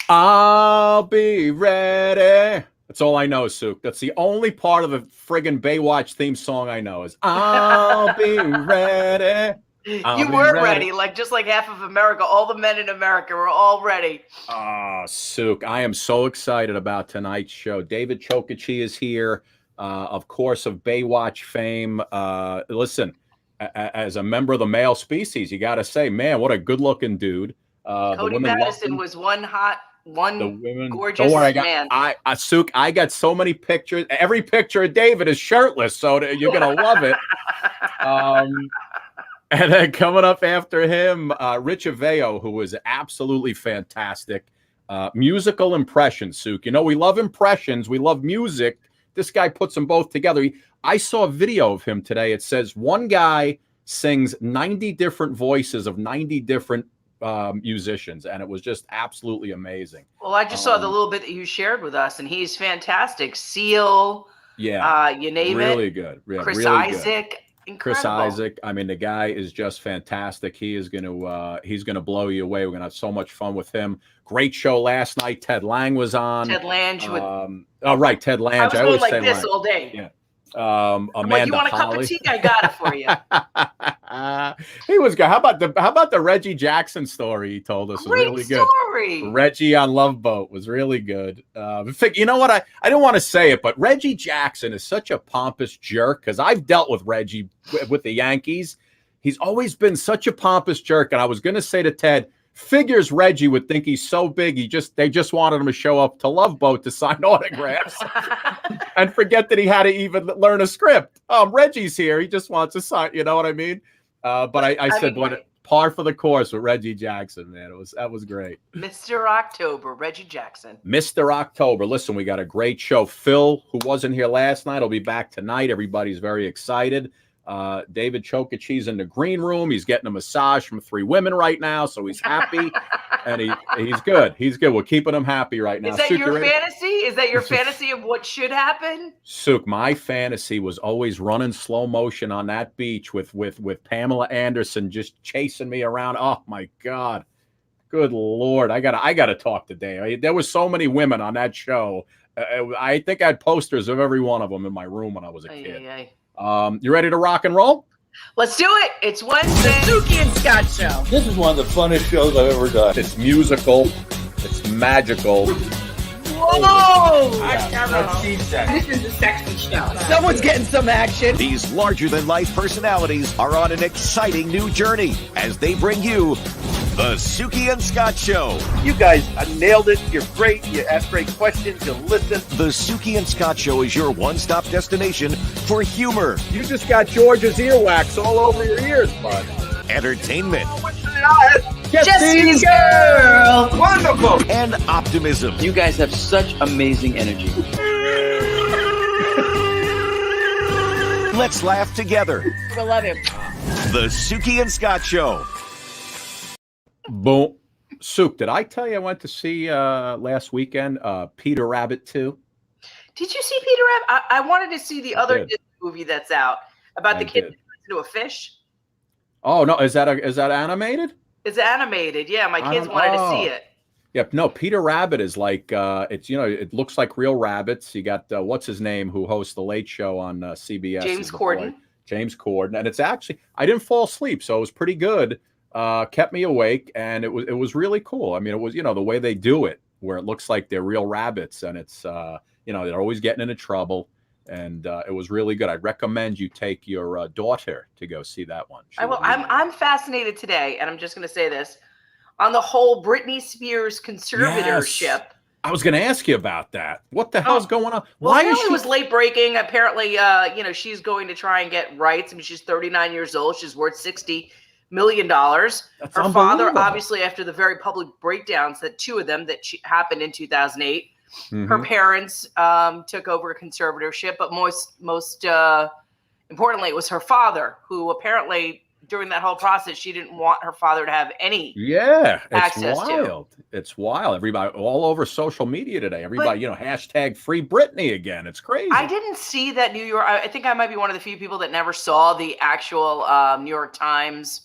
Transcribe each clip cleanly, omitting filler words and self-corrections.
I'll be ready. That's all I know, Sook. That's the only part of the friggin' Baywatch theme song I know is I'll be ready. I'll You be were ready. ready, like just like half of America, all the men in America were all ready. Sook, I am so excited about tonight's show. David Chokachi is here, of course, of Baywatch fame. Listen, as a member of the male species, you got to say, man, what a good-looking dude. The Cody women love Madison him. was one The women, gorgeous don't worry, man. Sook, I got so many pictures. Every picture of David is shirtless, so you're gonna love it. And then coming up after him, Rich Aveo, who was absolutely fantastic. Musical impressions, Sook. You know, we love impressions. We love music. This guy puts them both together. I saw a video of him today. It says one guy sings 90 different voices of 90 different musicians, and it was just absolutely amazing. Well, I just saw the little bit that you shared with us, and he's fantastic. Seal, yeah, you name really it. Good. Yeah, Chris really Isaac. Good. Incredible. Chris Isaac. I mean, the guy is just fantastic. He's gonna blow you away. We're gonna have so much fun with him. Great show last night. Ted Lange was on. Ted Lange with. Oh right, Ted Lange. I was going like this Lange. all day. Yeah. Amanda like, you want a cup of tea? I got it for you. He was good. How about the Reggie Jackson story he told us? Great was really story. Good. Reggie on Love Boat was really good. You know what? I didn't want to say it, but Reggie Jackson is such a pompous jerk because I've dealt with Reggie with the Yankees. He's always been such a pompous jerk, and I was going to say to Ted, figures Reggie would think he's so big they just wanted him to show up to Love Boat to sign autographs and forget that he had to even learn a script. Reggie's here. He just wants to sign, you know what I mean? But I said, what par for the course with Reggie Jackson, man. That was great. Mr. October, Reggie Jackson. Mr. October. Listen, we got a great show. Phil, who wasn't here last night, will be back tonight. Everybody's very excited. David Chokachi's in the green room. He's getting a massage from 3 women right now, so he's happy. And he's good. He's good. We're keeping him happy right now. Is that your fantasy? Is that your fantasy of what should happen? Sook, my fantasy was always running slow motion on that beach with Pamela Anderson just chasing me around. Oh my God. Good Lord. I gotta talk to Dave. There was so many women on that show. I think I had posters of every one of them in my room when I was a kid. You ready to rock and roll? Let's do it. It's Wednesday. The Suki and Scott Show. This is one of the funnest shows I've ever done. It's musical. It's magical. Whoa! This is a sexy show. Someone's getting some action. These larger-than-life personalities are on an exciting new journey as they bring you the Suki and Scott Show. You guys nailed it. You're great. You ask great questions. You listen. The Suki and Scott Show is your one-stop destination for humor. You just got George's earwax all over your ears, bud. Entertainment. Jesse's girl. Wonderful. And optimism. You guys have such amazing energy. Let's laugh together. I love him. The Suki and Scott Show. Boom. Sook, did I tell you I went to see last weekend Peter Rabbit 2? Did you see Peter Rabbit? I wanted to see the other Disney movie that's out about the kid that turns into a fish. Oh no, is that animated? It's animated. Yeah, my kids wanted to see it. Yep. No, Peter Rabbit is like it looks like real rabbits. You got what's his name who hosts the Late Show on CBS? James Corden. James Corden, and it's actually I didn't fall asleep, so it was pretty good. Kept me awake, and it was really cool. I mean, it was the way they do it, where it looks like they're real rabbits, and it's they're always getting into trouble, and it was really good. I'd recommend you take your daughter to go see that one. I will. I'm fascinated today, and I'm just going to say this on the whole Britney Spears conservatorship. Yes. I was going to ask you about that. What the hell's going on? Why is she? It was late breaking. Apparently, she's going to try and get rights. I mean, she's 39 years old. She's worth $60 million. That's her father, obviously, after the very public breakdowns that 2 of them that happened in 2008, her parents took over a conservatorship. But most importantly, it was her father who apparently during that whole process, she didn't want her father to have any access to. It's wild. Everybody all over social media today. Everybody, hashtag free Britney again. It's crazy. I didn't see that New York. I think I might be one of the few people that never saw the actual New York Times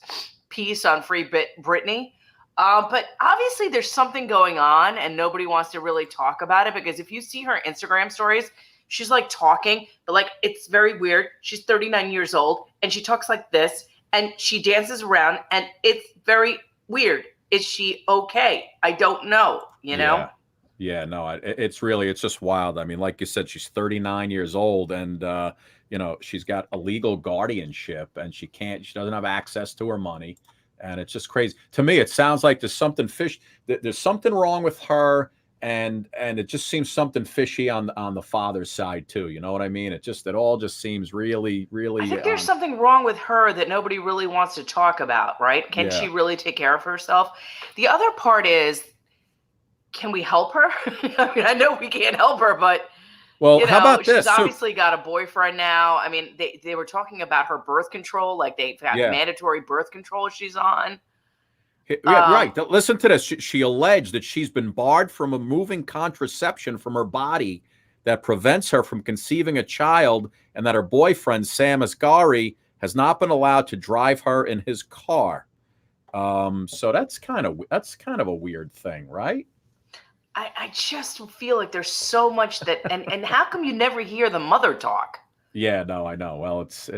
piece on free Britney. But obviously there's something going on and nobody wants to really talk about it, because if you see her Instagram stories, she's like talking, but like it's very weird. She's 39 years old and she talks like this and she dances around and it's very weird. Is she okay? I don't know, you know? Yeah, no, it's just wild. I mean, like you said, she's 39 years old and, you know, she's got a legal guardianship and she doesn't have access to her money. And it's just crazy. To me, it sounds like there's something there's something wrong with her. And it just seems something fishy on the father's side too. You know what I mean? It all just seems really, really. I think there's something wrong with her that nobody really wants to talk about, right? Can she really take care of herself? The other part is, can we help her? I mean, I know we can't help her, but well, how about this? She's obviously got a boyfriend now. I mean, they were talking about her birth control, like they've had mandatory birth control she's on. Yeah, right. Listen to this. She alleged that she's been barred from removing contraception from her body that prevents her from conceiving a child, and that her boyfriend, Sam Asghari, has not been allowed to drive her in his car. So that's kind of a weird thing, right? I just feel like there's so much that, and how come you never hear the mother talk? Yeah, no, I know. Well, it's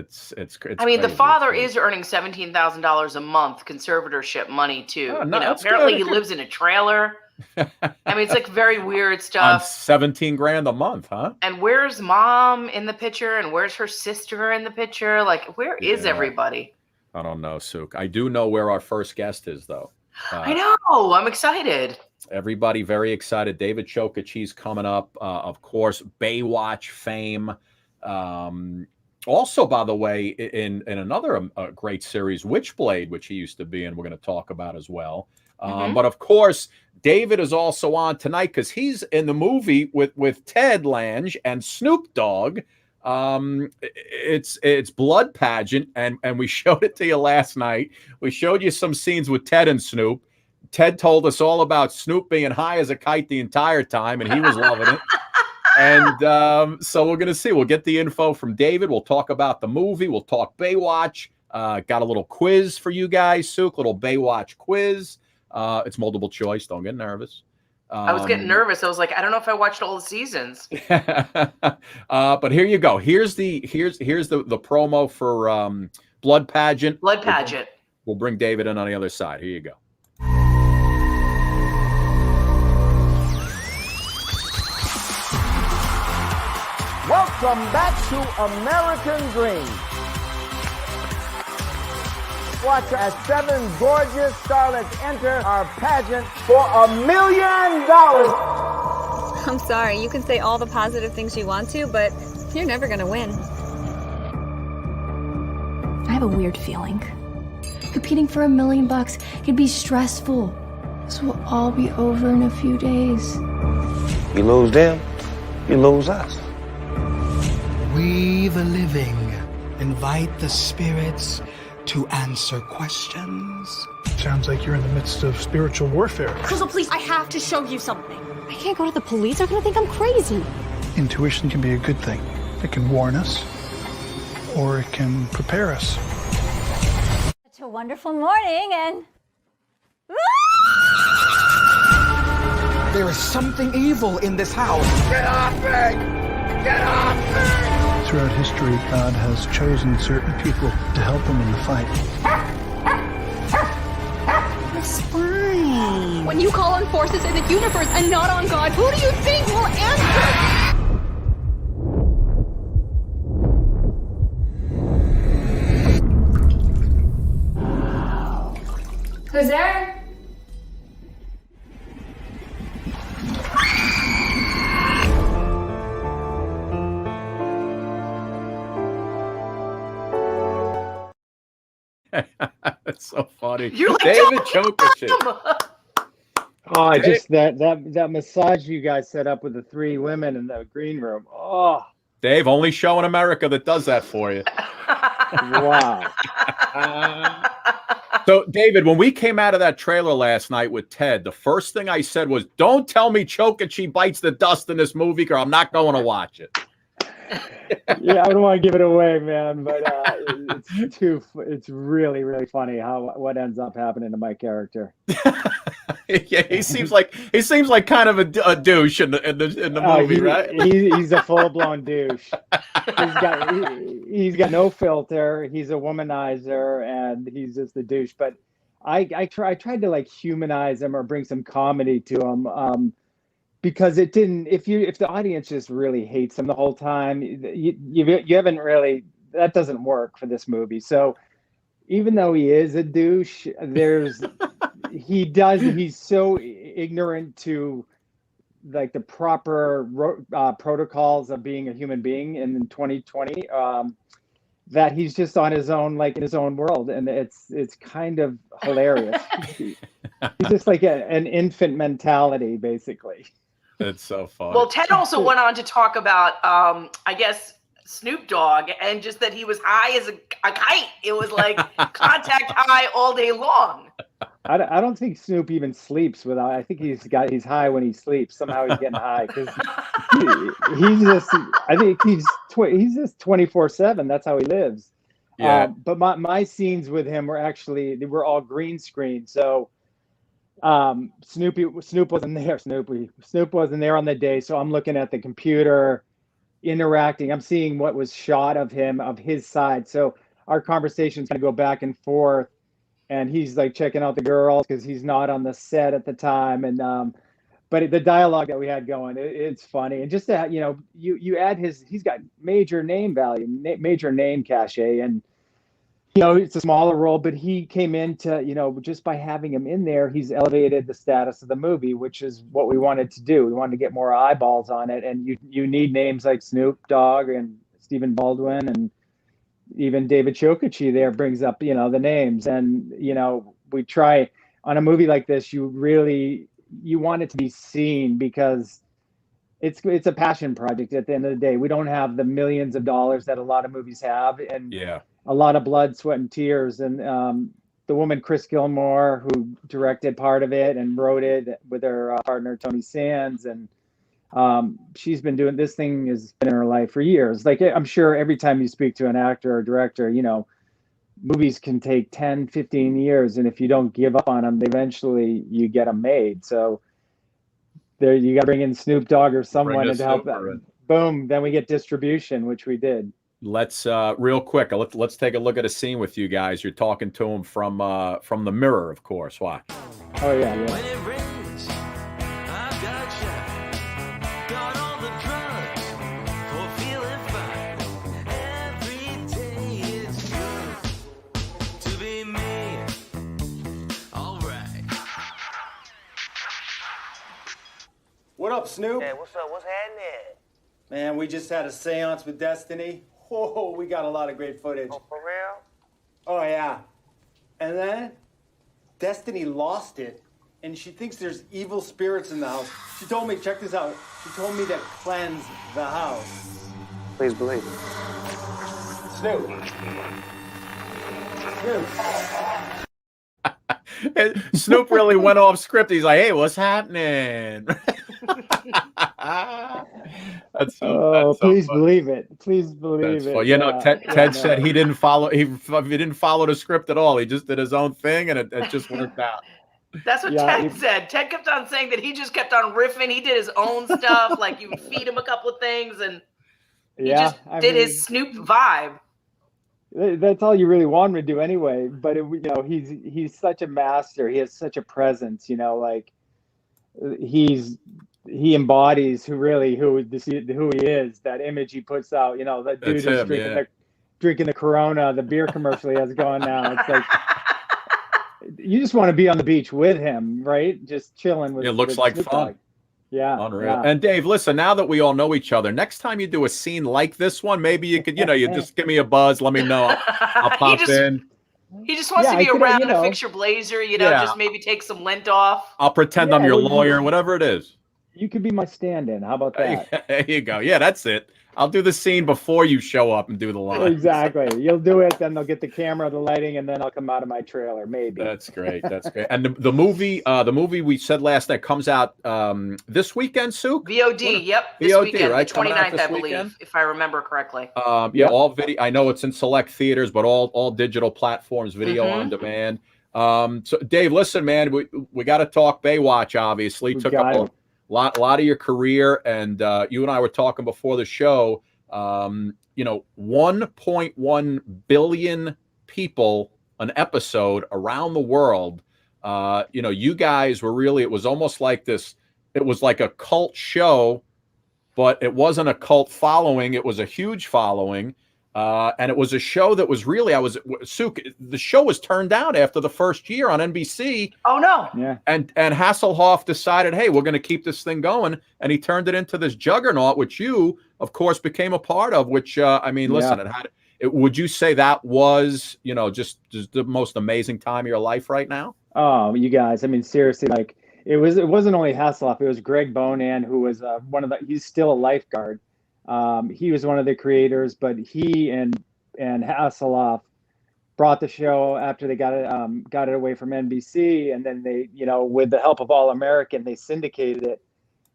I mean, the father is earning $17,000 a month conservatorship money too. Oh, no, apparently he lives in a trailer. I mean, it's like very weird stuff. On 17 grand a month, huh? And where's mom in the picture? And where's her sister in the picture? Like, where is everybody? I don't know, Suk. I do know where our first guest is, though. I know. I'm excited. Everybody very excited. David Chokachi's coming up. Of course, Baywatch fame. Also, by the way, in another great series, Witchblade, which he used to be in, we're going to talk about as well. But of course, David is also on tonight because he's in the movie with Ted Lange and Snoop Dogg. It's Blood Pageant, and we showed it to you last night. We showed you some scenes with Ted and Snoop. Ted told us all about Snoop being high as a kite the entire time, and he was loving it. And so we're going to see. We'll get the info from David. We'll talk about the movie. We'll talk Baywatch. Got a little quiz for you guys, Suk. Little Baywatch quiz. It's multiple choice. Don't get nervous. I was getting nervous. I was like, I don't know if I watched all the seasons. But here you go. Here's the promo for Blood Pageant. Blood Pageant. We'll bring David in on the other side. Here you go. Welcome back to American Dream. Watch as 7 gorgeous starlets enter our pageant for $1 million. I'm sorry, you can say all the positive things you want to, but you're never gonna win. I have a weird feeling. Competing for $1 million can be stressful. This will all be over in a few days. You lose them, you lose us. We, the living, invite the spirits to answer questions. Sounds like you're in the midst of spiritual warfare. Crystal, please, I have to show you something. I can't go to the police. They're gonna think I'm crazy. Intuition can be a good thing. It can warn us, or it can prepare us. It's a wonderful morning, and There is something evil in this house. Get off me! Get off me! Throughout history, God has chosen certain people to help him in the fight. it's fine. When you call on forces in the universe and not on God, who do you think will answer? Who's there? That's so funny. You're like, David Chokachi. Oh, just that massage you guys set up with the 3 women in the green room. Oh, Dave, only show in America that does that for you. wow. So, David, when we came out of that trailer last night with Ted, the first thing I said was, don't tell me Chokachi bites the dust in this movie, or I'm not going to watch it. Yeah, I don't want to give it away, man, but it's really, really funny what ends up happening to my character. Yeah, he seems like kind of a douche in the movie, right? He's a full-blown douche. He's got no filter. He's a womanizer, and he's just a douche. But I tried to like humanize him or bring some comedy to him, because it didn't. If the audience just really hates him the whole time, you haven't really. That doesn't work for this movie. So even though he is a douche, he's so ignorant to like the proper protocols of being a human being in 2020, that he's just on his own, like in his own world, and it's kind of hilarious. He's just like an infant mentality, basically. It's so funny. Well, Ted also went on to talk about, I guess, Snoop Dogg, and just that he was high as a kite. It was like contact high all day long. I don't think Snoop even sleeps without. I think he's high when he sleeps. Somehow he's getting high because he's just. I think he's just 24/7. That's how he lives. Yeah. But my scenes with him were all green screen. So Snoop wasn't there. Snoop wasn't there on the day. So I'm looking at the computer, interacting. I'm seeing what was shot of him, of his side. So our conversations kind of go back and forth. And he's like checking out the girls because he's not on the set at the time. And but the dialogue that we had going, it's funny. And just that, you add he's got major name value, major name cachet. And, it's a smaller role, but he came into, just by having him in there, he's elevated the status of the movie, which is what we wanted to do. We wanted to get more eyeballs on it. And you need names like Snoop Dogg and Stephen Baldwin, and even David Chokachi there brings up, the names. And, we try on a movie like this, you want it to be seen because it's a passion project at the end of the day. We don't have the millions of dollars that a lot of movies have, and a lot of blood, sweat, and tears. And the woman, Chris Gilmore, who directed part of it and wrote it with her partner, Tony Sands. And she's been doing this thing, has been in her life for years. Like, I'm sure every time you speak to an actor or director, movies can take 10, 15 years. And if you don't give up on them, eventually you get them made. So there, you got to bring in Snoop Dogg or someone to help that. Boom. Then we get distribution, which we did. Let's real quick. Let's take a look at a scene with you guys. You're talking to him from the mirror, of course. Watch. Oh yeah. What up, Snoop? Hey, what's up? What's happening? Man, we just had a seance with Destiny. Oh, we got a lot of great footage. Oh, for real? Oh, yeah. And then Destiny lost it, and she thinks there's evil spirits in the house. She told me, check this out, she told me to cleanse the house. Please believe it. Snoop. Snoop really went off script. He's like, hey, what's happening? Please believe it. Please believe it. Well, Ted said he didn't follow the script at all. He just did his own thing, and it just worked out. That's what Ted said. Ted kept on saying that he just kept on riffing. He did his own stuff. Like, you would feed him a couple of things, and he just did his Snoop vibe. That's all you really want him to do anyway. But he's such a master. He has such a presence. Like he embodies who he is. That image he puts out. That dude who's drinking the Corona, the beer commercial he has going now. It's like you just want to be on the beach with him, right? Just chilling with. It looks like Snoop fun. Dogg. Yeah, unreal. Yeah. And Dave, listen, now that we all know each other, next time you do a scene like this one, maybe you could, you just give me a buzz. Let me know. I'll pop in. He just wants to be around to fix your blazer, just maybe take some lint off. I'll pretend I'm your lawyer, whatever it is. You could be my stand-in. How about that? There you go. Yeah, that's it. I'll do the scene before you show up and do the lines. Exactly. You'll do it, then they'll get the camera, the lighting, and then I'll come out of my trailer, maybe. That's great. That's great. And the movie we said last night comes out this weekend, Sue? VOD. Yep. This VOD, weekend, right? the Coming out 29th, this I believe, weekend? if I remember correctly. Yeah, all video. I know it's in select theaters, but all digital platforms, video on demand. So Dave, listen, man, we got to talk Baywatch. Obviously, took up a lot of your career, and you and I were talking before the show. 1.1 billion people an episode around the world. You guys were really. It was almost like this. It was like a cult show, but it wasn't a cult following. It was a huge following. And it was a show that was really, the show was turned down after the first year on NBC. Oh, no. Yeah. And Hasselhoff decided, hey, we're going to keep this thing going. And he turned it into this juggernaut, which you, of course, became a part of, which, listen, would you say that was, just the most amazing time of your life right now? Oh, you guys, seriously, like it wasn't only Hasselhoff, it was Greg Bonan, who was he's still a lifeguard. He was one of the creators, but he and Hasselhoff brought the show after they got it away from NBC, and then they, with the help of All American, they syndicated it,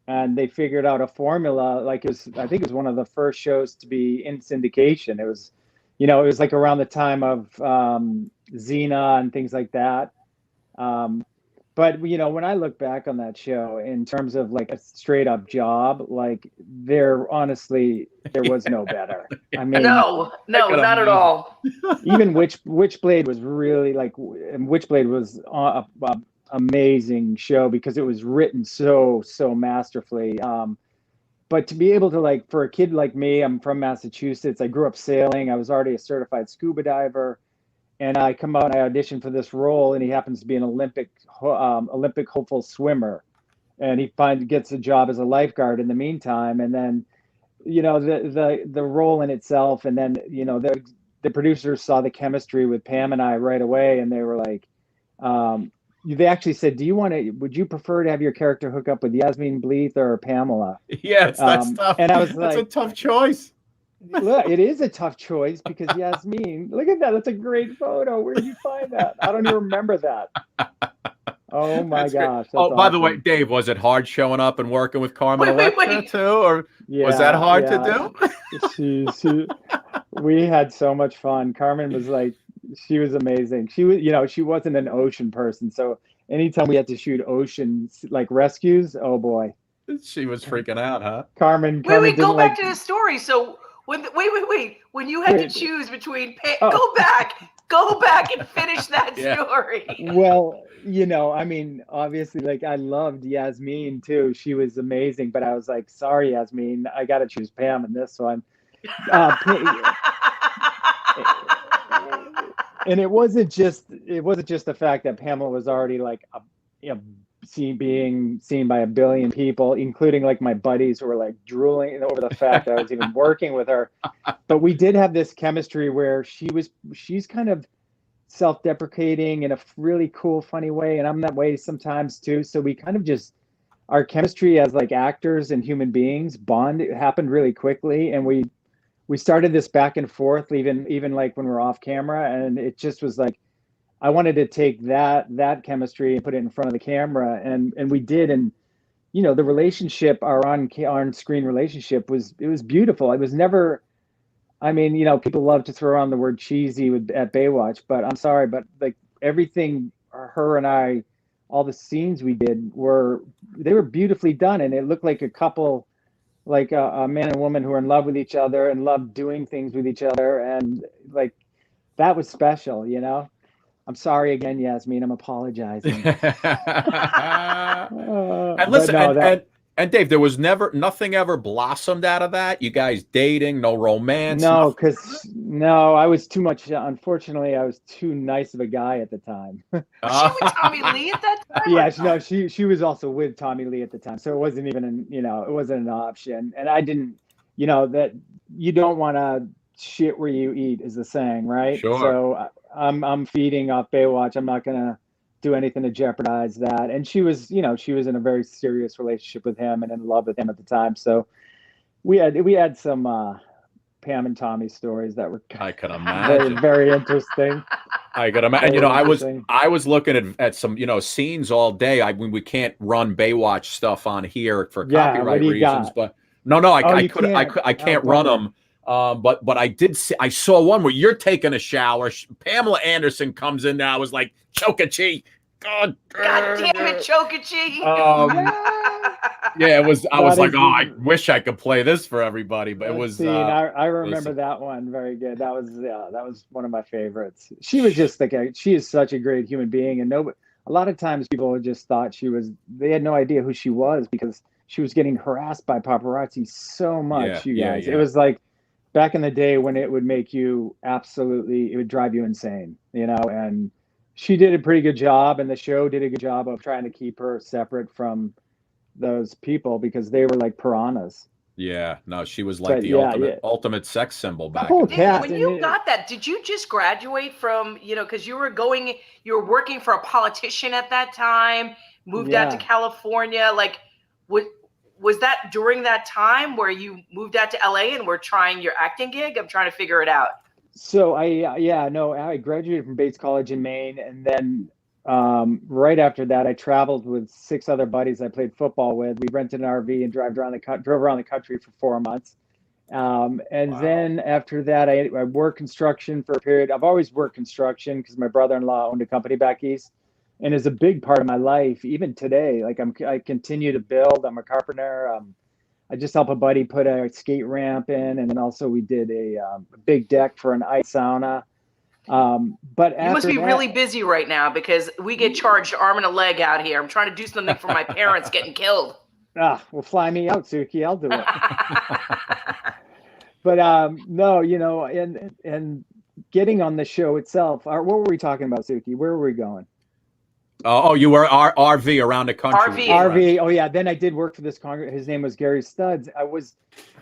and they figured out a formula. Like I think it was one of the first shows to be in syndication. It was, it was like around the time of Xena and things like that. But when I look back on that show in terms of like a straight up job, like there was no better. No, not at all. Even Witchblade was really and Witchblade was a amazing show because it was written so masterfully. But to be able to, for a kid like me, I'm from Massachusetts. I grew up sailing. I was already a certified scuba diver. And I come out and I audition for this role, and he happens to be an Olympic hopeful swimmer, and he gets a job as a lifeguard in the meantime. And then, the role in itself, and then the producers saw the chemistry with Pam and I right away, and they were like, they actually said, would you prefer to have your character hook up with Yasmin Bleeth or Pamela? Yes, that's tough. And I was that's a tough choice. Look, it is a tough choice because Yasmin, look at that. That's a great photo. Where did you find that? I don't even remember that. Oh my gosh. By the way, Dave, was it hard showing up and working with Carmen Electra too? Or was that hard to do? We had so much fun. Carmen was she was amazing. She was, she wasn't an ocean person. So anytime we had to shoot ocean rescues, oh boy. She was freaking out, huh? Carmen wait, go back to the story. So wait. When you had to choose between go back and finish that story. Well, obviously, I loved Yasmin too. She was amazing, but I was like, sorry, Yasmin, I got to choose Pam in this one. And it wasn't just the fact that Pamela was already being seen by a billion people, including my buddies who were drooling over the fact that I was even working with her. But we did have this chemistry where she's kind of self-deprecating in a really cool, funny way, and I'm that way sometimes too. So we kind of our chemistry as actors and human beings bond. It happened really quickly, and we started this back and forth, even when we're off camera, and it just was I wanted to take that chemistry and put it in front of the camera, and we did. And the relationship, our on-screen relationship, was beautiful. It was never, people love to throw around the word cheesy at Baywatch, but I'm sorry, but everything, her and I, all the scenes we did were beautifully done, and it looked like a couple, a man and woman who are in love with each other and love doing things with each other, and that was special, I'm sorry again, Yasmin. I'm apologizing. And listen, and Dave, there was nothing ever blossomed out of that. You guys dating, no romance. No, because I was too much. Unfortunately, I was too nice of a guy at the time. Was she with Tommy Lee at that time? Yeah, she was also with Tommy Lee at the time, so it wasn't even it wasn't an option. And I didn't, that you don't want to shit where you eat is the saying, right? Sure. So I'm feeding off Baywatch. I'm not gonna do anything to jeopardize that. And she was, she was in a very serious relationship with him and in love with him at the time. So we had some Pam and Tommy stories that were I can very, imagine. very interesting. I could imagine. I was looking at some, scenes all day. We can't run Baywatch stuff on here for copyright reasons, but no, I can't run them. But I did see, I saw one where you're taking a shower. Pamela Anderson comes in there. I was like, Chokachi. God damn it, Chokachi. Yeah, it was. I was like, I wish I could play this for everybody, but it was. I remember that one very good. That was one of my favorites. She was just she is such a great human being, and a lot of times people just thought they had no idea who she was because she was getting harassed by paparazzi so much. You guys, it was like back in the day when it would make you it would drive you insane, and she did a pretty good job, and the show did a good job of trying to keep her separate from those people because they were like piranhas. Yeah, no, she was like the ultimate sex symbol back then. When you got that, did you just graduate from, because you were working for a politician at that time, moved out to California, like was that during that time where you moved out to LA and were trying your acting gig? I'm trying to figure it out. So I graduated from Bates College in Maine, and then right after that, I traveled with 6 other buddies I played football with. We rented an RV and drove around the country for 4 months. Then after that, I worked construction for a period. I've always worked construction because my brother-in-law owned a company back east, and is a big part of my life even today. Like I continue to build. I'm a carpenter. I just helped a buddy put a skate ramp in, and then also we did a big deck for an ice sauna. But you must be really busy right now because we get charged arm and a leg out here. I'm trying to do something for my parents getting killed. Well, fly me out, Suki. I'll do it. But no, and getting on the show itself. What were we talking about, Suki? Where were we going? Oh, you were RV around the country. RV. Oh yeah. Then I did work for this Congress. His name was Gary Studs.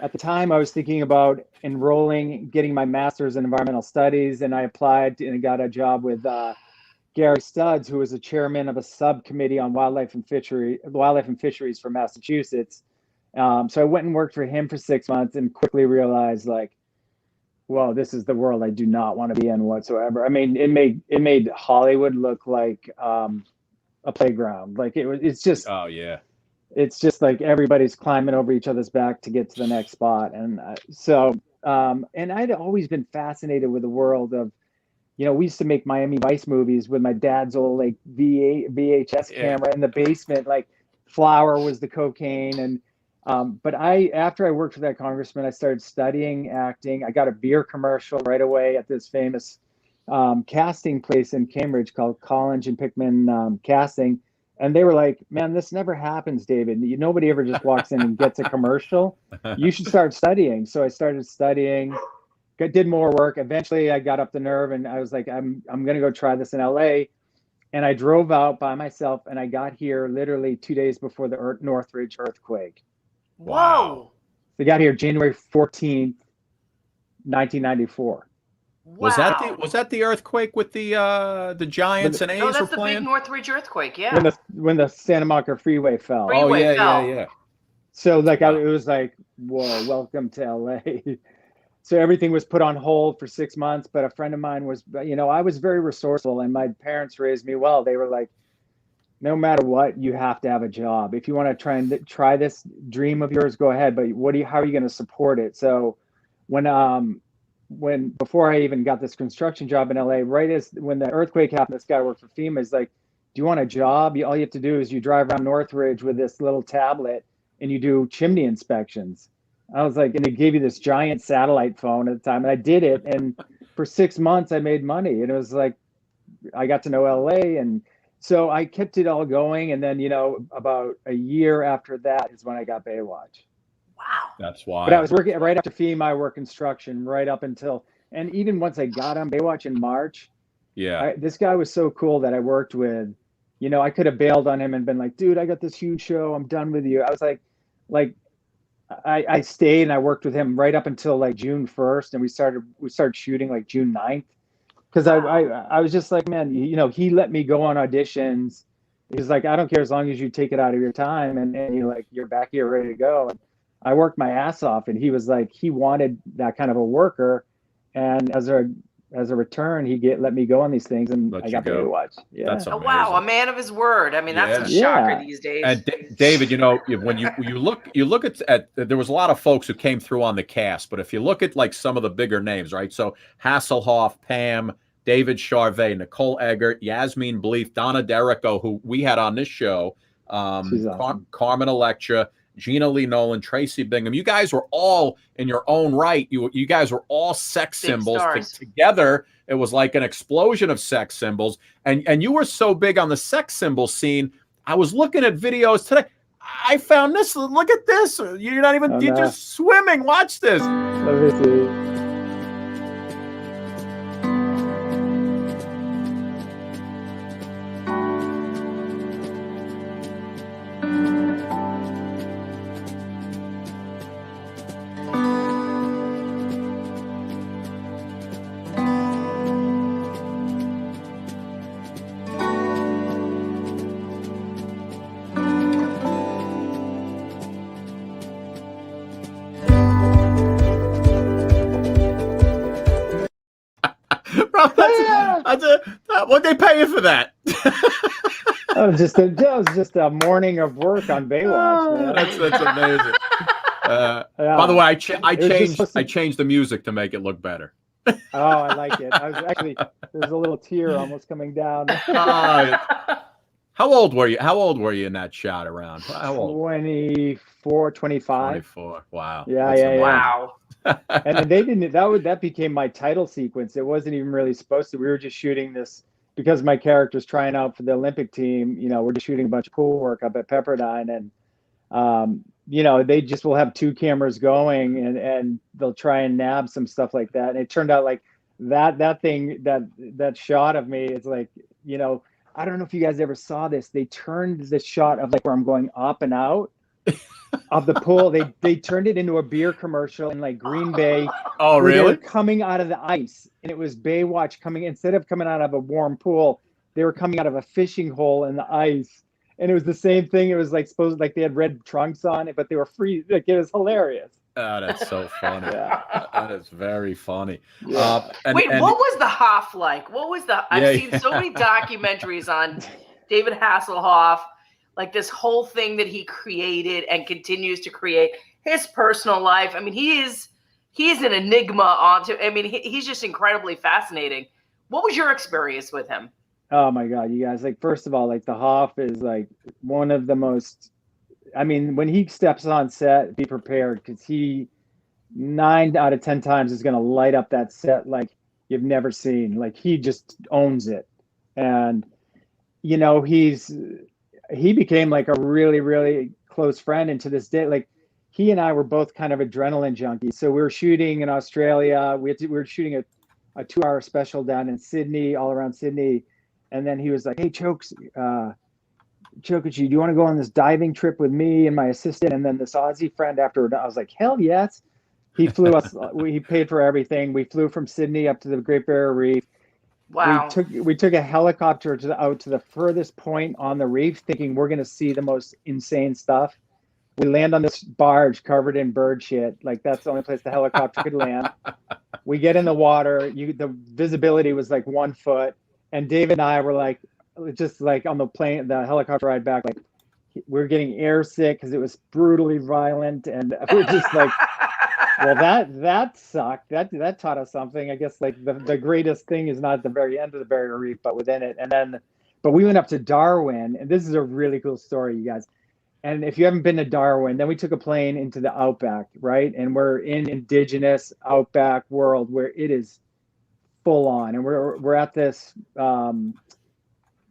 At the time I was thinking about getting my master's in environmental studies, and I applied and got a job with Gary Studs, who was the chairman of a subcommittee on wildlife and fisheries for Massachusetts. So I went and worked for him for 6 months and quickly realized well, this is the world I do not want to be in whatsoever. I mean, it made Hollywood look like a playground. Like it's just. Oh yeah. It's just like everybody's climbing over each other's back to get to the next spot, and and I'd always been fascinated with the world of, we used to make Miami Vice movies with my dad's old VHS camera in the basement. Like flour was the cocaine, and. But after I worked for that congressman, I started studying acting. I got a beer commercial right away at this famous casting place in Cambridge called Collins and Pickman Casting. And they were like, man, this never happens, David. Nobody ever just walks in and gets a commercial. You should start studying. So I started studying, did more work. Eventually I got up the nerve and I was like, I'm going to go try this in LA. And I drove out by myself, and I got here literally 2 days before the Northridge earthquake. Whoa. They got here January 14th, 1994. Wow. Was that the earthquake with the Giants and A's were playing? That's the big Northridge earthquake, yeah. When the Santa Monica Freeway fell. Yeah. So it was like, whoa, welcome to LA. So everything was put on hold for 6 months. But a friend of mine was, I was very resourceful, and my parents raised me well. They were like, no matter what, you have to have a job. If you want to try this dream of yours, go ahead. But how are you going to support it? So before I even got this construction job in LA, when the earthquake happened, this guy worked for FEMA. Is like, do you want a job? All you have to do is you drive around Northridge with this little tablet and you do chimney inspections. I was like, and they gave you this giant satellite phone at the time, and I did it. And for 6 months, I made money, and it was like, I got to know LA, and so I kept it all going. And then, about a year after that is when I got Baywatch. Wow. That's why. But I was working right after FEMA. I worked construction right up until, and even once I got on Baywatch in March. Yeah. This guy was so cool that I worked with. I could have bailed on him and been like, dude, I got this huge show. I'm done with you. I was like, I stayed and I worked with him right up until like June 1st, and we started shooting like June 9th. Because I was just like, man, he let me go on auditions. He's like, I don't care as long as you take it out of your time and you're back here ready to go. And I worked my ass off, and he was like, he wanted that kind of a worker, and as a return, let me go on these things, and I got Baywatch. Yeah. That's amazing. Wow, a man of his word. I mean, that's a shocker these days. And David, when you look at there was a lot of folks who came through on the cast, but if you look at like some of the bigger names, right? So Hasselhoff, Pam, David Charvet, Nicole Eggert, Yasmin Bleeth, Donna Derrico, who we had on this show, awesome. Carmen Electra, Gina Lee Nolan, Tracy Bingham. You guys were all in your own right. You guys were all sex symbols together. It was like an explosion of sex symbols. And you were so big on the sex symbol scene. I was looking at videos today. I found this. Look at this. You're not even, you're just swimming. Watch this. Let me see. What'd they pay you for that? That was just a morning of work on Baywatch, man. That's amazing. By the way, I changed the music to make it look better. Oh, I like it. I was actually, there's a little tear almost coming down. How old were you? How old were you in that shot around? How old? 24, 25. 24. Wow. Yeah. Wow. And they didn't. That became my title sequence. It wasn't even really supposed to. We were just shooting this because my character's trying out for the Olympic team. We're just shooting a bunch of pool work up at Pepperdine, and they just will have two cameras going, and they'll try and nab some stuff like that. And it turned out like that shot of me is like, I don't know if you guys ever saw this. They turned the shot of like where I'm going up and out of the pool. They turned it into a beer commercial in like Green Bay. Oh, really? They were coming out of the ice, and it was Baywatch coming. Instead of coming out of a warm pool, they were coming out of a fishing hole in the ice. And it was the same thing. It was like supposed like they had red trunks on it, but they were free. Like it was hilarious. Oh, that's so funny. That is very funny. Yeah. Wait, what was the Hoff like? What was the? I've seen so many documentaries on David Hasselhoff, like this whole thing that he created and continues to create. His personal life. I mean, he is an enigma he's just incredibly fascinating. What was your experience with him? Oh my God, you guys, like, first of all, like the Hoff is like one of the most, when he steps on set, be prepared, because he 9 out of 10 times is going to light up that set like you've never seen. Like he just owns it. And, he became like a really, really close friend. And to this day, like he and I were both kind of adrenaline junkies. So we were shooting in Australia. We were shooting a 2-hour special down in Sydney, all around Sydney. And then he was like, hey, Chokachi, do you want to go on this diving trip with me and my assistant and then this Aussie friend afterward? I was like, hell yes. He flew us. He paid for everything. We flew from Sydney up to the Great Barrier Reef. Wow. We took a helicopter out to the furthest point on the reef, thinking we're going to see the most insane stuff. We land on this barge covered in bird shit. Like that's the only place the helicopter could land. We get in the water. The visibility was like 1 foot. And David and I were like, just like on the plane, the helicopter ride back, like we're getting air sick because it was brutally violent. And we're just like, well, that sucked. That taught us something. I guess like the greatest thing is not at the very end of the barrier reef, but within it. But we went up to Darwin, and this is a really cool story, you guys. And if you haven't been to Darwin, then we took a plane into the outback, right? And we're in indigenous outback world where it is full on, and we're at this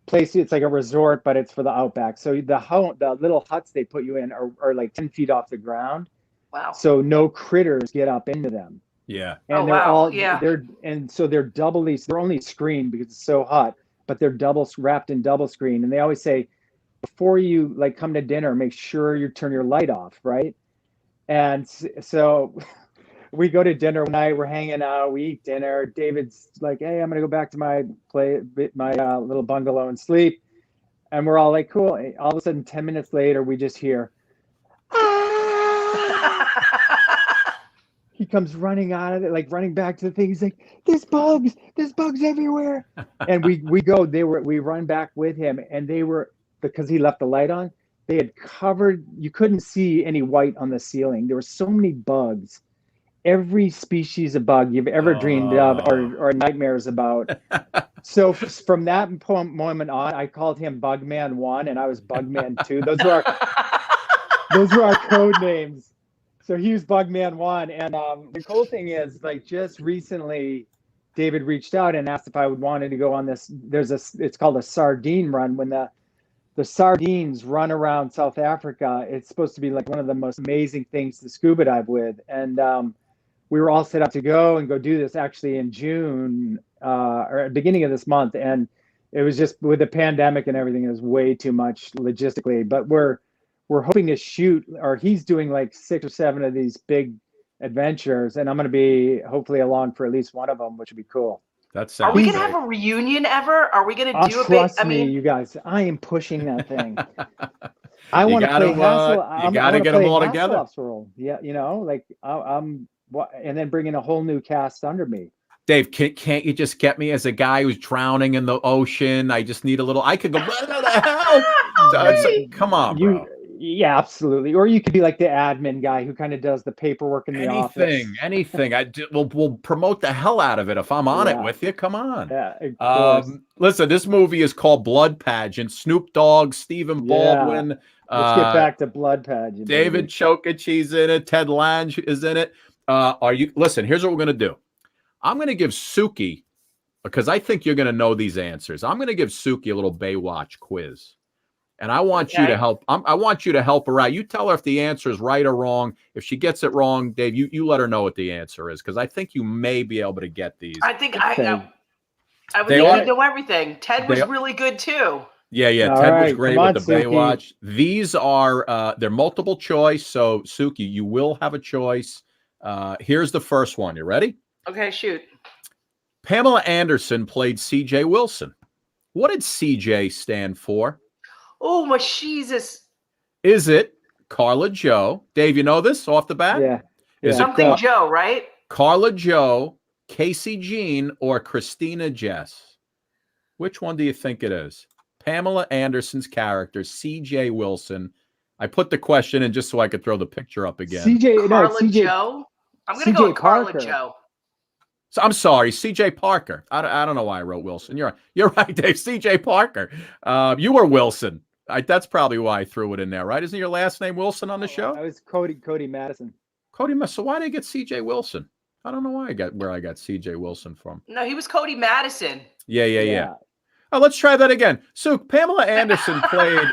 place. It's like a resort, but it's for the outback. So the little huts they put you in are like 10 feet off the ground. Wow. So no critters get up into them. Yeah. And they're only screened because it's so hot, but they're wrapped in double screen. And they always say, before you like come to dinner, make sure you turn your light off, right? And so we go to dinner one night. We're hanging out. We eat dinner. David's like, "Hey, I'm gonna go back to my little bungalow and sleep." And we're all like, "Cool." All of a sudden, 10 minutes later, we just hear. He comes running out of it, like running back to the thing. He's like, there's bugs everywhere. And we run back with him, and they were, because he left the light on, they had covered, you couldn't see any white on the ceiling. There were so many bugs, every species of bug you've ever dreamed of or nightmares about. So from that moment on, I called him Bugman 1 and I was Bugman 2. Those were our code names. So he was Bugman 1. And the cool thing is, like, just recently, David reached out and asked if I would wanted to go on this. It's called a sardine run. When the sardines run around South Africa, it's supposed to be like one of the most amazing things to scuba dive with. And we were all set up to go do this actually in June or beginning of this month. And it was just with the pandemic and everything, it was way too much logistically. But we're hoping to shoot, or he's doing like 6 or 7 of these big adventures, and I'm going to be hopefully along for at least one of them, which would be cool. Are we going to have a reunion ever? Are we going to do a big? Trust me, you guys. I am pushing that thing. I want to play Hasselhoff. You got to get them all together. Role. Yeah, like I'm, and then bring in a whole new cast under me. Dave, can't you just get me as a guy who's drowning in the ocean? I just need a little. I could go. What the hell? Come on, bro. Yeah, absolutely. Or you could be like the admin guy who kind of does the paperwork in the office. Anything. We'll promote the hell out of it if I'm on it with you. Come on. Yeah, of course. Listen, this movie is called Blood Pageant. Snoop Dogg, Stephen Baldwin. Let's get back to Blood Pageant. David Chokachi's in it. Ted Lange is in it. Listen, here's what we're going to do. I'm going to give Suki, because I think you're going to know these answers. I'm going to give Suki a little Baywatch quiz. And I want you to help. I want you to help her out. You tell her if the answer is right or wrong. If she gets it wrong, Dave, you let her know what the answer is, because I think you may be able to get these. I think I would think you know everything. Ted was really good too. Yeah. Ted was great with the Baywatch. These are they're multiple choice. So Suki, you will have a choice. Here's the first one. You ready? Okay, shoot. Pamela Anderson played C.J. Wilson. What did C.J. stand for? Oh, my Jesus. Is it Carla Joe? Dave, you know this off the bat? Yeah. Is something Joe, right? Carla Joe, Casey Jean, or Christina Jess? Which one do you think it is? Pamela Anderson's character, C.J. Wilson. I put the question in just so I could throw the picture up again. Carla Joe? I'm going to go with Carla Joe. So I'm sorry, C.J. Parker. I don't know why I wrote Wilson. You're right, Dave. C.J. Parker. You were Wilson. That's probably why I threw it in there, right? Isn't your last name Wilson on the show? I was Cody Madison. So why did I get C.J. Wilson? I don't know why I got C.J. Wilson from. No, he was Cody Madison. Yeah. Oh, let's try that again. So Pamela Anderson played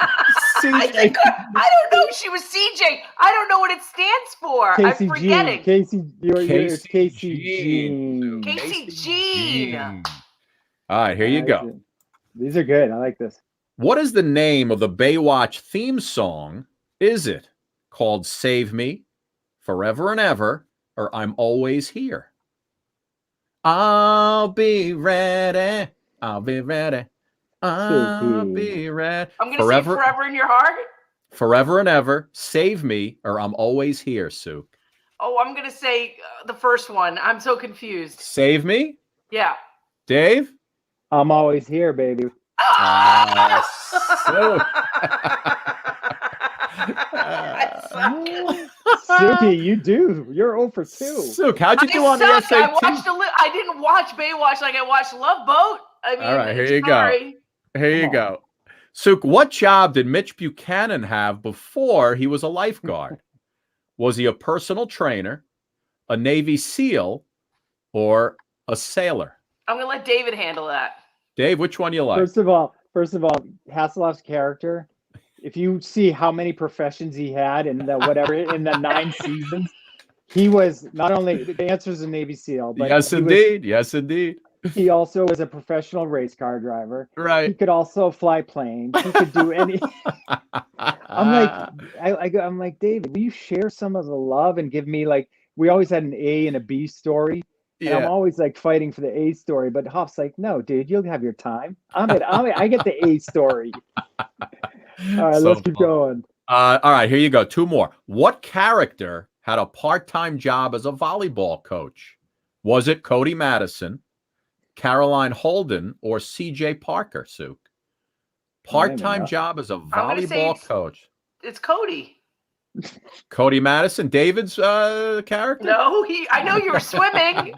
CJ. I don't know if she was CJ. I don't know what it stands for. Casey I'm forgetting. Casey Jean. Casey Jean. All right, here you go. These are good. I like this. What is the name of the Baywatch theme song? Is it called Save Me, Forever and Ever, or I'm Always Here? I'll be ready. I'll be ready. I'll be ready. I'm going to say Forever in Your Heart. Forever and Ever, Save Me, or I'm Always Here, Sue. Oh, I'm going to say the first one. I'm so confused. Save Me? Yeah. Dave? I'm Always Here, baby. Sue. Suki, you do. You're 0 for 2. Suk, how'd you do on the SAT? I didn't watch Baywatch like I watched Love Boat. I mean, all right, here you go. Here you go. Suk, what job did Mitch Buchanan have before he was a lifeguard? Was he a personal trainer, a Navy SEAL, or a sailor? I'm going to let David handle that. Dave, which one you like? First of all, Hasselhoff's character, if you see how many professions he had in the 9 seasons, he was not only the answer is a Navy SEAL, but yes, indeed. He also was a professional race car driver. Right. He could also fly planes. He could do any. I'm like, David, will you share some of the love and give me we always had an A and a B story. And I'm always like fighting for the A story, but Hoff's like, no, dude, you'll have your time. I get the A story. All right, let's keep going. All right, here you go. 2 more. What character had a part-time job as a volleyball coach? Was it Cody Madison, Caroline Holden, or C.J. Parker, Suk? Part-time job as a volleyball coach. It's Cody. Cody Madison, David's character? No, I know you were swimming.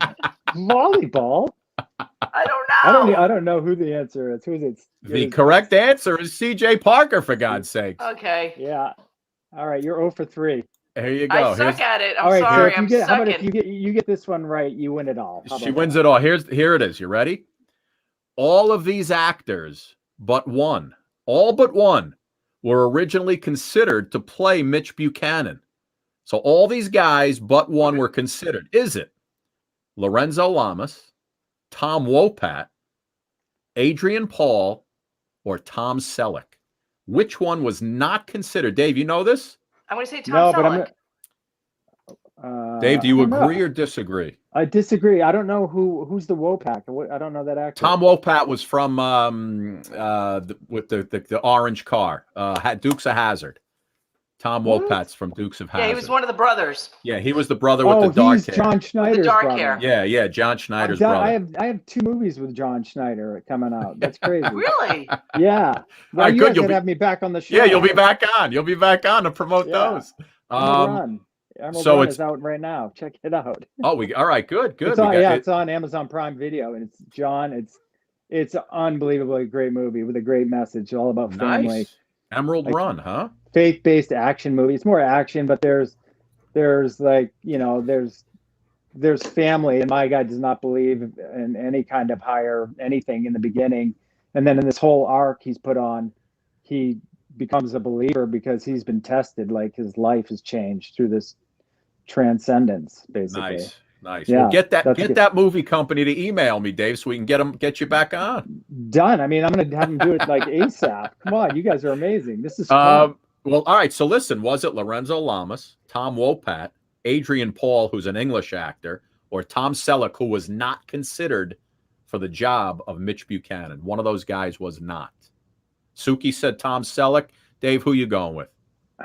Volleyball? I don't know. I don't know who the answer is. Who's it? The correct answer is C.J. Parker, for God's sake. Okay. Yeah. All right, you're 0 for 3. Here you go. I suck at it. I'm all right, sorry. So how about if you get this one right, you win it all. She wins it all. Here it is. You ready? All of these actors, but one, all but one, were originally considered to play Mitch Buchanan. So all these guys, but one, were considered. Is it Lorenzo Lamas, Tom Wopat, Adrian Paul, or Tom Selleck? Which one was not considered? Dave, you know this? I'm going to say Tom Selleck. Dave, do you agree or disagree? I disagree. I don't know who's the Wopak. I don't know that actor. Tom Wopat was from with the orange car, Dukes of Hazzard. Tom Wopat's from Dukes of Hazzard. Yeah, he was one of the brothers. Yeah, he was the brother with the dark hair. John Schneider's the dark brother. hair. Yeah, John Schneider's brother. I have 2 movies with John Schneider coming out. That's crazy. Really? Yeah. Well, right, you good. guys have me back on the show. Yeah, you'll be back on. You'll be back on to promote those. Emerald Run is out right now. Check it out. All right, good. It's on Amazon Prime Video, and it's John. It's an unbelievably great movie with a great message, all about family. Nice. Emerald Run, huh? Faith-based action movie. It's more action, but there's like, there's family, and my guy does not believe in any kind of higher anything in the beginning, and then in this whole arc he's put on, he becomes a believer because he's been tested. Like his life has changed through this transcendence, basically. Nice. Yeah, well, get that movie company to email me, Dave, so we can get you back on. Done. I mean, I'm gonna have them do it like ASAP. Come on, you guys are amazing. This is fun. Well, all right. So listen, was it Lorenzo Lamas, Tom Wopat, Adrian Paul, who's an English actor, or Tom Selleck, who was not considered for the job of Mitch Buchanan? One of those guys was not. Suki said Tom Selleck. Dave, who you going with?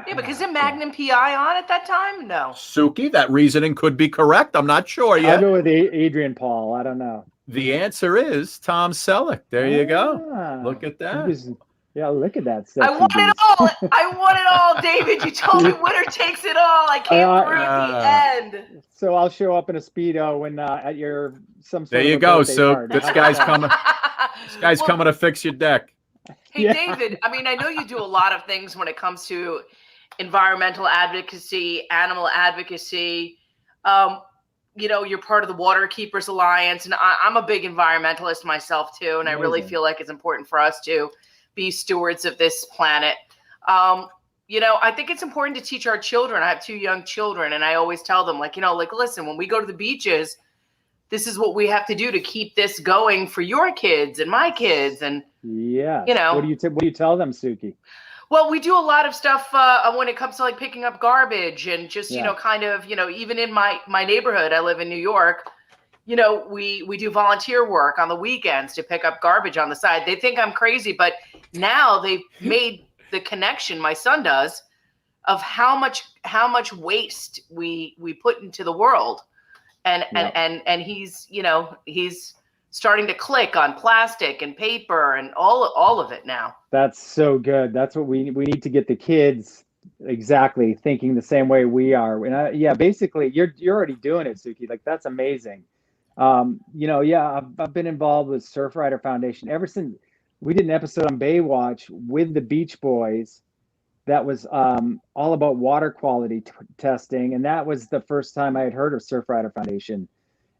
Yeah, because isn't Magnum PI on at that time? No. Suki, that reasoning could be correct. I'm not sure yet. I'll go with Adrian Paul. I don't know. The answer is Tom Selleck. There you go. Look at that. Yeah, look at that. I want it all. I want it all, David. You told me winner takes it all. I came through at the end. So I'll show up in a Speedo when at your some sort There of you go. So this guy's coming. This guy's coming to fix your deck. Hey, David, I mean, I know you do a lot of things when it comes to environmental advocacy, animal advocacy. You're part of the Water Keepers Alliance, and I'm a big environmentalist myself too, and I really feel like it's important for us to be stewards of this planet. I think it's important to teach our children. I have 2 young children, and I always tell them, listen, when we go to the beaches, this is what we have to do to keep this going for your kids and my kids. And what do you tell them, Suki? Well, we do a lot of stuff when it comes to like picking up garbage and just, even in my neighborhood, I live in New York, we do volunteer work on the weekends to pick up garbage on the side. They think I'm crazy, but now they've made the connection, my son does, of how much waste we put into the world. And he's starting to click on plastic and paper and all of it now. That's so good. That's what we need to get the kids exactly thinking the same way we are. And basically you're already doing it, Suki. Like that's amazing. I've been involved with Surfrider Foundation ever since we did an episode on Baywatch with the Beach Boys that was all about water quality testing, and that was the first time I had heard of Surfrider Foundation.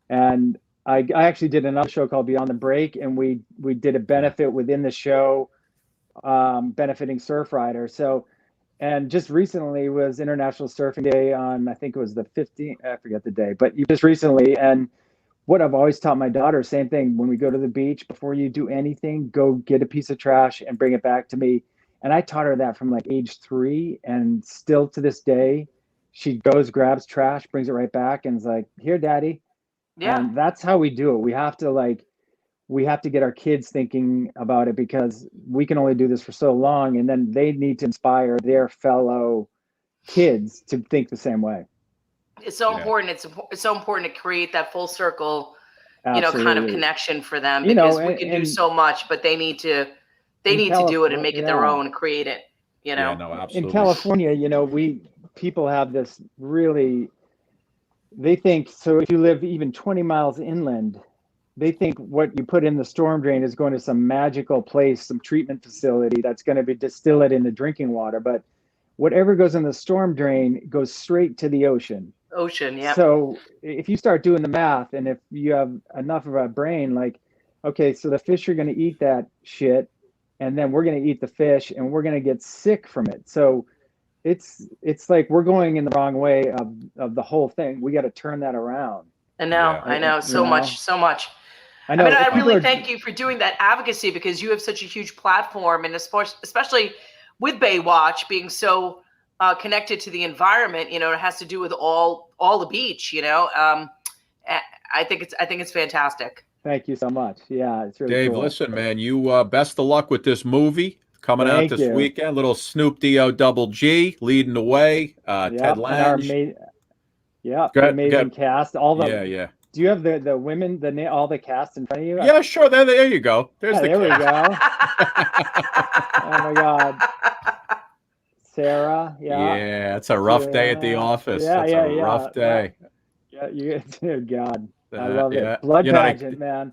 And I actually did another show called Beyond the Break, and we did a benefit within the show benefiting Surfrider. So, and just recently was International Surfing Day on, I think it was the 15th, I forget the day, but just recently. And what I've always taught my daughter, same thing, when we go to the beach, before you do anything, go get a piece of trash and bring it back to me. And I taught her that from like age 3, and still to this day, she goes, grabs trash, brings it right back, and is like, "Here, Daddy." Yeah. And that's how we do it. We have to get our kids thinking about it, because we can only do this for so long, and then they need to inspire their fellow kids to think the same way. It's so important. It's so important to create that full circle, kind of Absolutely. connection for them, because we can do so much, but they need to do it and make it their own, create it. Yeah, no, absolutely. In California, people have this really. They think so. If you live even 20 miles inland, they think what you put in the storm drain is going to some magical place, some treatment facility that's going to be distill it into drinking water. But whatever goes in the storm drain goes straight to the ocean. Yeah. So if you start doing the math, and if you have enough of a brain, like, okay, so the fish are going to eat that shit, and then we're going to eat the fish, and we're going to get sick from it. So it's like we're going in the wrong way of the whole thing. We got to turn that around. I know so much. I know. mean, I really thank you for doing that advocacy, because you have such a huge platform, and especially with Baywatch being so connected to the environment. It has to do with all the beach. I think it's fantastic. Thank you so much. Yeah, it's really Dave, cool. listen, man, you best of luck with this movie coming out this weekend. Little Snoop Dogg leading the way. Ted Lange. Amazing cast. All the yeah. Do you have the women, all the cast in front of you? Yeah, sure. There you go. There we go. Oh my God. Sarah. Yeah, it's a rough day at the office. That's a rough day. Yeah, dear God. I love it. Blood pageant, man.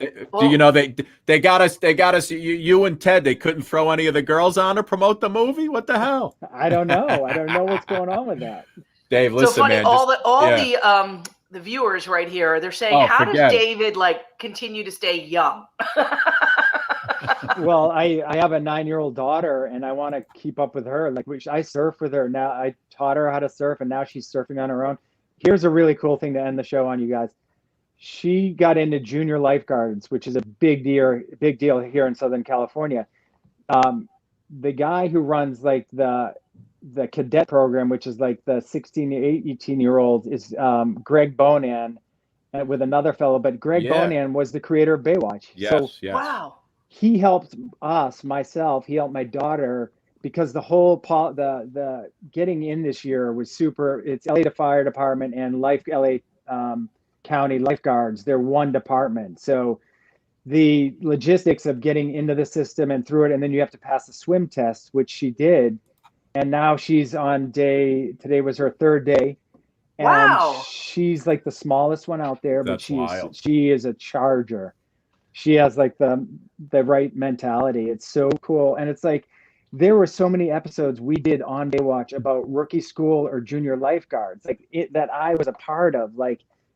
They got us. You and Ted. They couldn't throw any of the girls on to promote the movie. What the hell? I don't know. I don't know what's going on with that. Dave, listen, so funny, man. The viewers right here, they're saying, how does David continue to stay young? Well, I have a 9-year-old daughter, and I want to keep up with her. I surf with her now. I taught her how to surf, and now she's surfing on her own. Here's a really cool thing to end the show on, you guys. She got into junior lifeguards, which is a big deal here in Southern California. The guy who runs the cadet program, which is the 16 to 18-year-olds, is Greg Bonan, with another fellow. But Greg Bonan was the creator of Baywatch. Yes. Wow. He helped myself. He helped my daughter, because the whole the getting in this year was super. It's LA Fire Department and LA County Lifeguards. They're one department. So the logistics of getting into the system and through it, and then you have to pass the swim test, which she did. And now she's on today was her 3rd day. And wow. She's the smallest one out there, but wild. She is a charger. She has the right mentality. It's so cool. And it's there were so many episodes we did on Baywatch about rookie school or junior lifeguards, that I was a part of.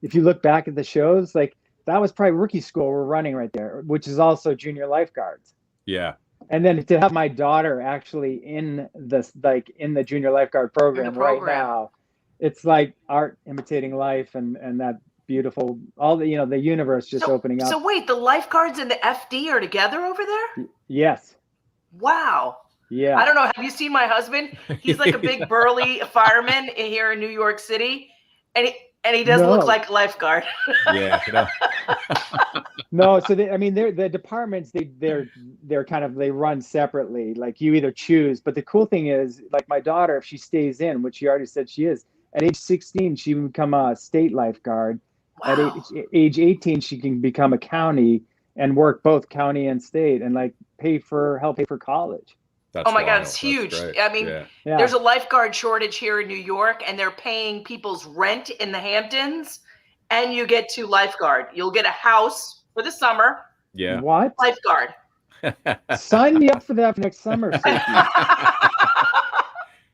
If you look back at the shows, that was probably rookie school we're running right there, which is also junior lifeguards. Yeah. And then to have my daughter actually in this, in the junior lifeguard program right now, it's art imitating life, and that beautiful, all the universe just opening up. So wait, the lifeguards and the FD are together over there? Yes. Wow. Yeah. I don't know. Have you seen my husband? He's a big burly fireman here in New York City, and he doesn't look like a lifeguard. Yeah. No, so the departments, they're kind of, they run separately. You either choose, but the cool thing is, my daughter, if she stays in, which she already said she is, at age 16 she can become a state lifeguard. Wow. At age 18 she can become a county and work both county and state, and help pay for college. That's my God, wild. it's huge. I mean, there's a lifeguard shortage here in New York, and they're paying people's rent in the Hamptons, and you get to lifeguard. You'll get a house for the summer. Yeah. What? Lifeguard. Sign me up for that for next summer.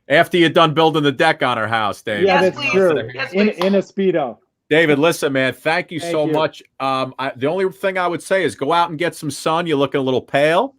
After you're done building the deck on her house, Dave. Yeah, that's true. Yes, in a Speedo. David, listen, man, thank you so much. The only thing I would say is go out and get some sun. You're looking a little pale.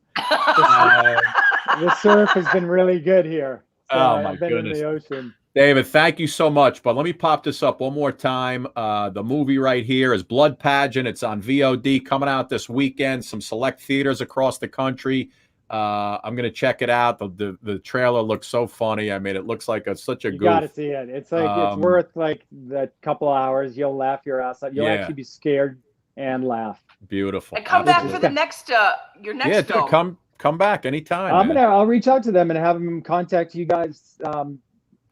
The surf has been really good here. So my I've been goodness. in the ocean. David, thank you so much. But let me pop this up one more time. The movie right here is Blood Pageant. It's on VOD, coming out this weekend. Some select theaters across the country. I'm gonna check it out. The trailer looks so funny. I mean, it looks like such a You goof. got to see it. It's like it's worth like the couple hours. You'll laugh your ass off. You'll actually be scared and laugh. Beautiful. And come back for the next your next film. Dude, come back anytime. I'll reach out to them and have them contact you guys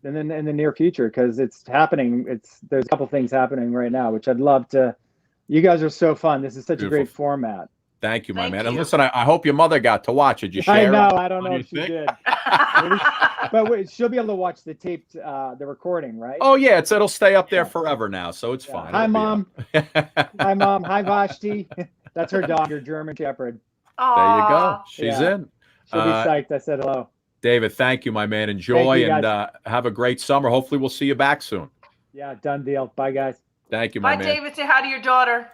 in the near future, because it's happening. There's a couple things happening right now, which I'd love to. You guys are so fun. This is such a great format. Thank you, my man. And listen, I hope your mother got to watch it. Did you share? I know. I don't know if she did. But wait, she'll be able to watch the taped, the recording, right? Oh yeah, it'll stay up there forever now, so it's fine. Hi, Mom. Hi, Mom. Hi, Vashti. That's her dog, her German Shepherd. Aww. There you go. She's in. She'll be psyched. I said hello. David, thank you, my man. Enjoy and have a great summer. Hopefully, we'll see you back soon. Yeah, done deal. Bye, guys. Thank you, my man. Bye, David. Say hi to your daughter.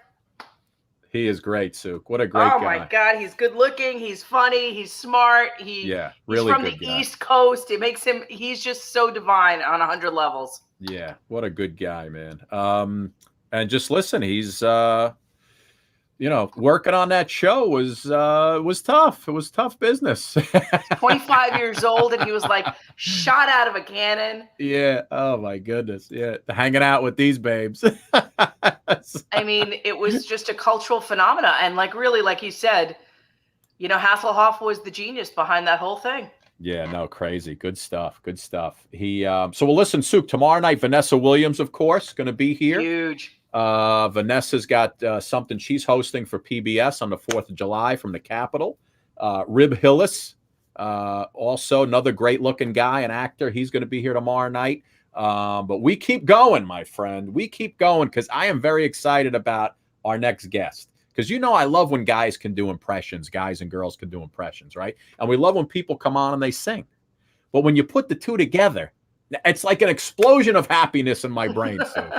He is great, Sook. What a great guy. Oh my God, he's good looking. He's funny. He's smart. He's from the East Coast. It makes him. He's just so divine on 100 levels. Yeah, what a good guy, man. And just listen, he's working on that show was tough. It was tough business. 25 years old, and he was like shot out of a cannon. Yeah. Oh my goodness. Yeah. Hanging out with these babes. I mean, it was just a cultural phenomena. And really, like you said, Hasselhoff was the genius behind that whole thing. Yeah, no, crazy. Good stuff. Good stuff. So we'll listen, Sook, tomorrow night, Vanessa Williams, of course, going to be here. Huge. Vanessa's got something she's hosting for PBS on the 4th of July from the Capitol. Rib Hillis, also another great looking guy, an actor. He's going to be here tomorrow night. But we keep going, my friend. We keep going because I am very excited about our next guest. Because I love when guys can do impressions, guys and girls can do impressions, right? And we love when people come on and they sing. But when you put the two together, it's like an explosion of happiness in my brain, Sook.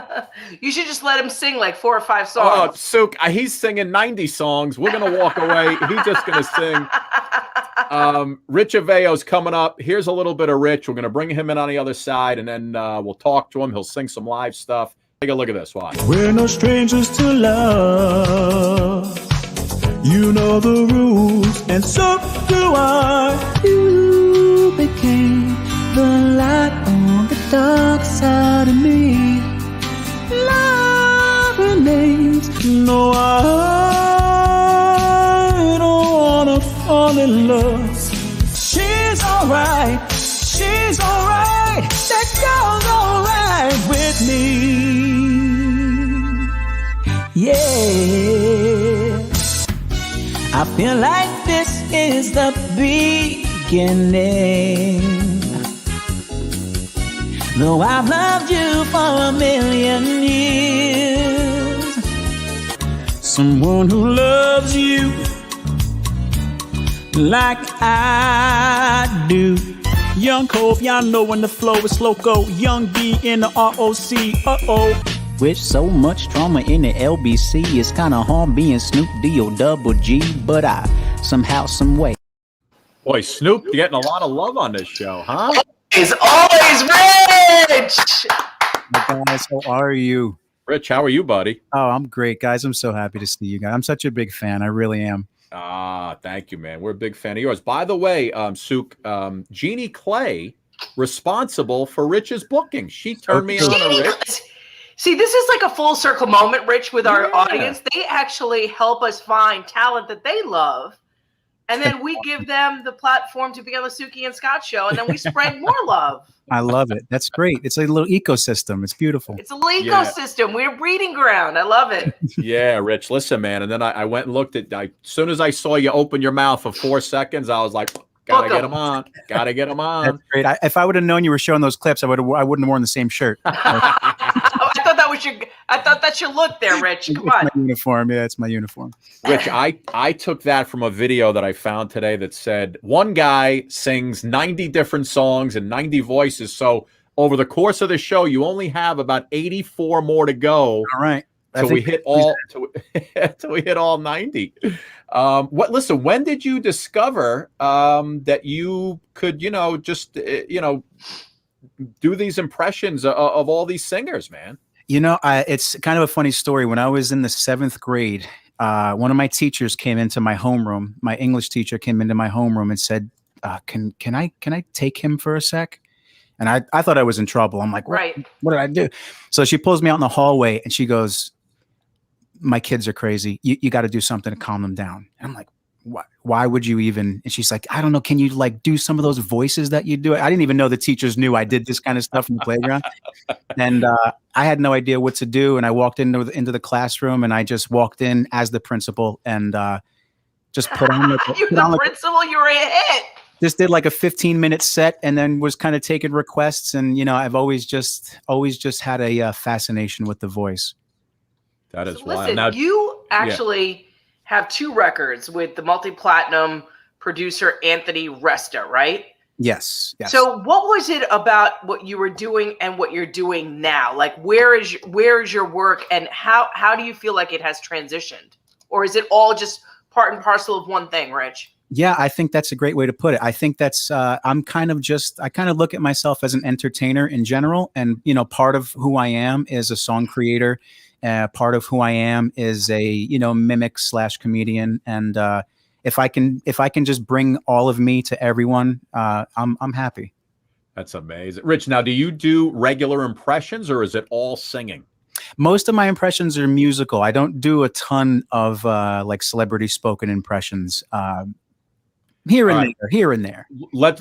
You should just let him sing like 4 or 5 songs. Oh, Sook, he's singing 90 songs. We're going to walk away. He's just going to sing. Rich Aveo's coming up. Here's a little bit of Rich. We're going to bring him in on the other side, and then we'll talk to him. He'll sing some live stuff. Take a look at this. Watch. We're no strangers to love. You know the rules, and so do I. You became the light on the dark side of me. Love remains. No, I don't wanna fall in love. She's alright. She's alright. That girl's alright with me. Yeah. I feel like this is the beginning. Though I've loved you for 1,000,000 years. Someone who loves you like I do. Young Cove, y'all know when the flow is loco. Young B in the ROC, uh-oh. With so much trauma in the LBC, it's kinda hard being Snoop D-O-double G, but I somehow, some way. Boy, Snoop, you're getting a lot of love on this show, huh? He's always Rich! Hi guys, how are you? Rich, how are you, buddy? Oh, I'm great, guys. I'm so happy to see you guys. I'm such a big fan. I really am. Thank you, man. We're a big fan of yours. By the way, Sook, Jeannie Clay, responsible for Rich's booking. She turned me on to Rich. See, this is like a full circle moment, Rich, with our audience. They actually help us find talent that they love. And then we give them the platform to be on the Suki and Scott show. And then we spread more love. I love it. That's great. It's a little ecosystem. It's beautiful. It's a little ecosystem. We're a breeding ground. I love it. Yeah, Rich, listen, man. And then I went and looked at, as soon as I saw you open your mouth for 4 seconds, I was like, gotta get him on. Gotta get him on. That's great. If I would have known you were showing those clips, I wouldn't have worn the same shirt. I thought that's your look there, Rich. Come on. It's my uniform. Yeah, it's my uniform. Rich, I took that from a video that I found today that said one guy sings 90 different songs and 90 voices. So over the course of the show, you only have about 84 more to go. All right. So we hit all till we hit all 90. Listen, when did you discover that you could, just do these impressions of all these singers, man? It's kind of a funny story. When I was in the 7th grade, one of my teachers came into my homeroom. My English teacher came into my homeroom and said, can I take him for a sec? And I thought I was in trouble. I'm like, what did I do? So she pulls me out in the hallway and she goes, my kids are crazy. You got to do something to calm them down. And I'm like, why would you even? And she's like, I don't know. Can you like do some of those voices that you do? I didn't even know the teachers knew I did this kind of stuff in the playground. And I had no idea what to do. And I walked into the classroom and I just walked in as the principal and just put on like, principal, you were a hit. Just did like a 15-minute set and then was kind of taking requests. And, you know, I've always just had a fascination with the voice. That is wild. Listen, now, you actually have 2 records with the multi-platinum producer Anthony Resta, right? Yes. So what was it about what you were doing and what you're doing now? Like, where is your work and how do you feel like it has transitioned? Or is it all just part and parcel of one thing, Rich? Yeah, I think that's a great way to put it. I think that's I kind of look at myself as an entertainer in general. And, you know, part of who I am is a song creator. Part of who I am is a, you know, mimic / comedian. And if I can just bring all of me to everyone, I'm happy. That's amazing. Rich, now do you do regular impressions or is it all singing? Most of my impressions are musical. I don't do a ton of like celebrity spoken impressions. Here and there. Let's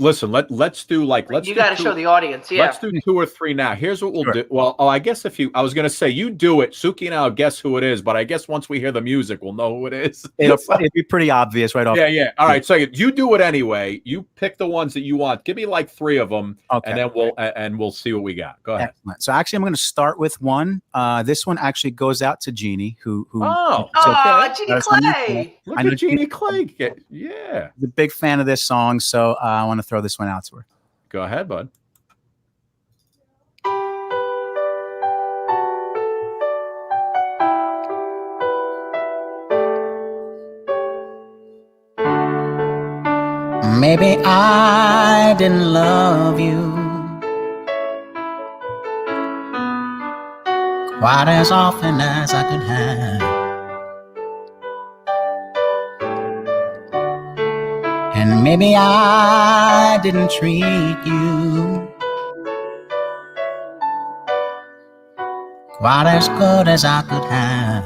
do like you got to show the audience. Yeah, let's do 2 or 3 now. Here's what we'll do. Well, I guess I was gonna say you do it, Suki and I'll guess who it is, but I guess once we hear the music, we'll know who it is. It'll be pretty obvious right off. Yeah. All right, so you do it anyway. You pick the ones that you want. Give me like 3 of them, and then we'll see what we got. Go ahead. Excellent. So actually, I'm going to start with one. This one actually goes out to Jeannie, who Jeannie Clay. Look at Jeannie Clay. Yeah, the big fan of this song, so I want to throw this one out to her. Go ahead, bud. Maybe I didn't love you quite as often as I could have. And maybe I didn't treat you quite as good as I could have.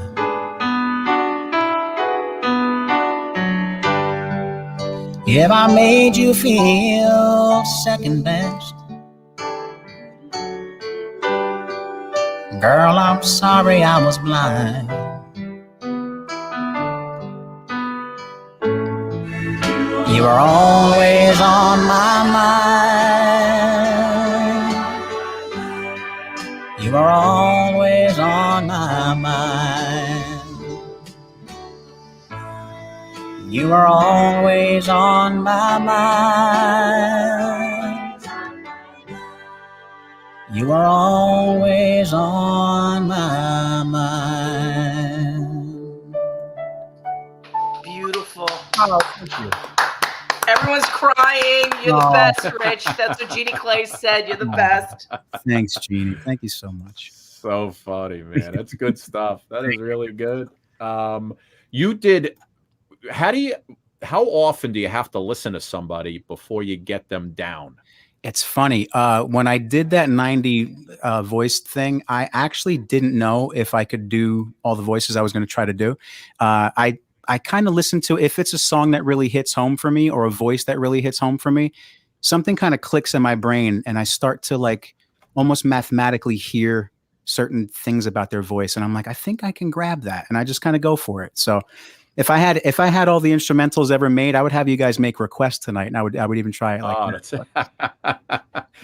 If I made you feel second best, girl, I'm sorry I was blind. You were always on my mind. You were always on my mind. You were always on my mind. You were always on my mind. Beautiful. Oh, thank you. Everyone's crying. You're the best, Rich. That's what Jeannie Clay said. You're the best. Thanks, Jeannie. Thank you so much. So funny, man. That's good stuff. That is really good. You did. How often do you have to listen to somebody before you get them down? It's funny. When I did that 90 voice thing, I actually didn't know if I could do all the voices I was going to try to do. I kind of listen to, if it's a song that really hits home for me or a voice that really hits home for me, something kind of clicks in my brain and I start to like almost mathematically hear certain things about their voice. And I'm like, I think I can grab that. And I just kind of go for it. So if I had all the instrumentals ever made, I would have you guys make requests tonight, and I would even try it like that.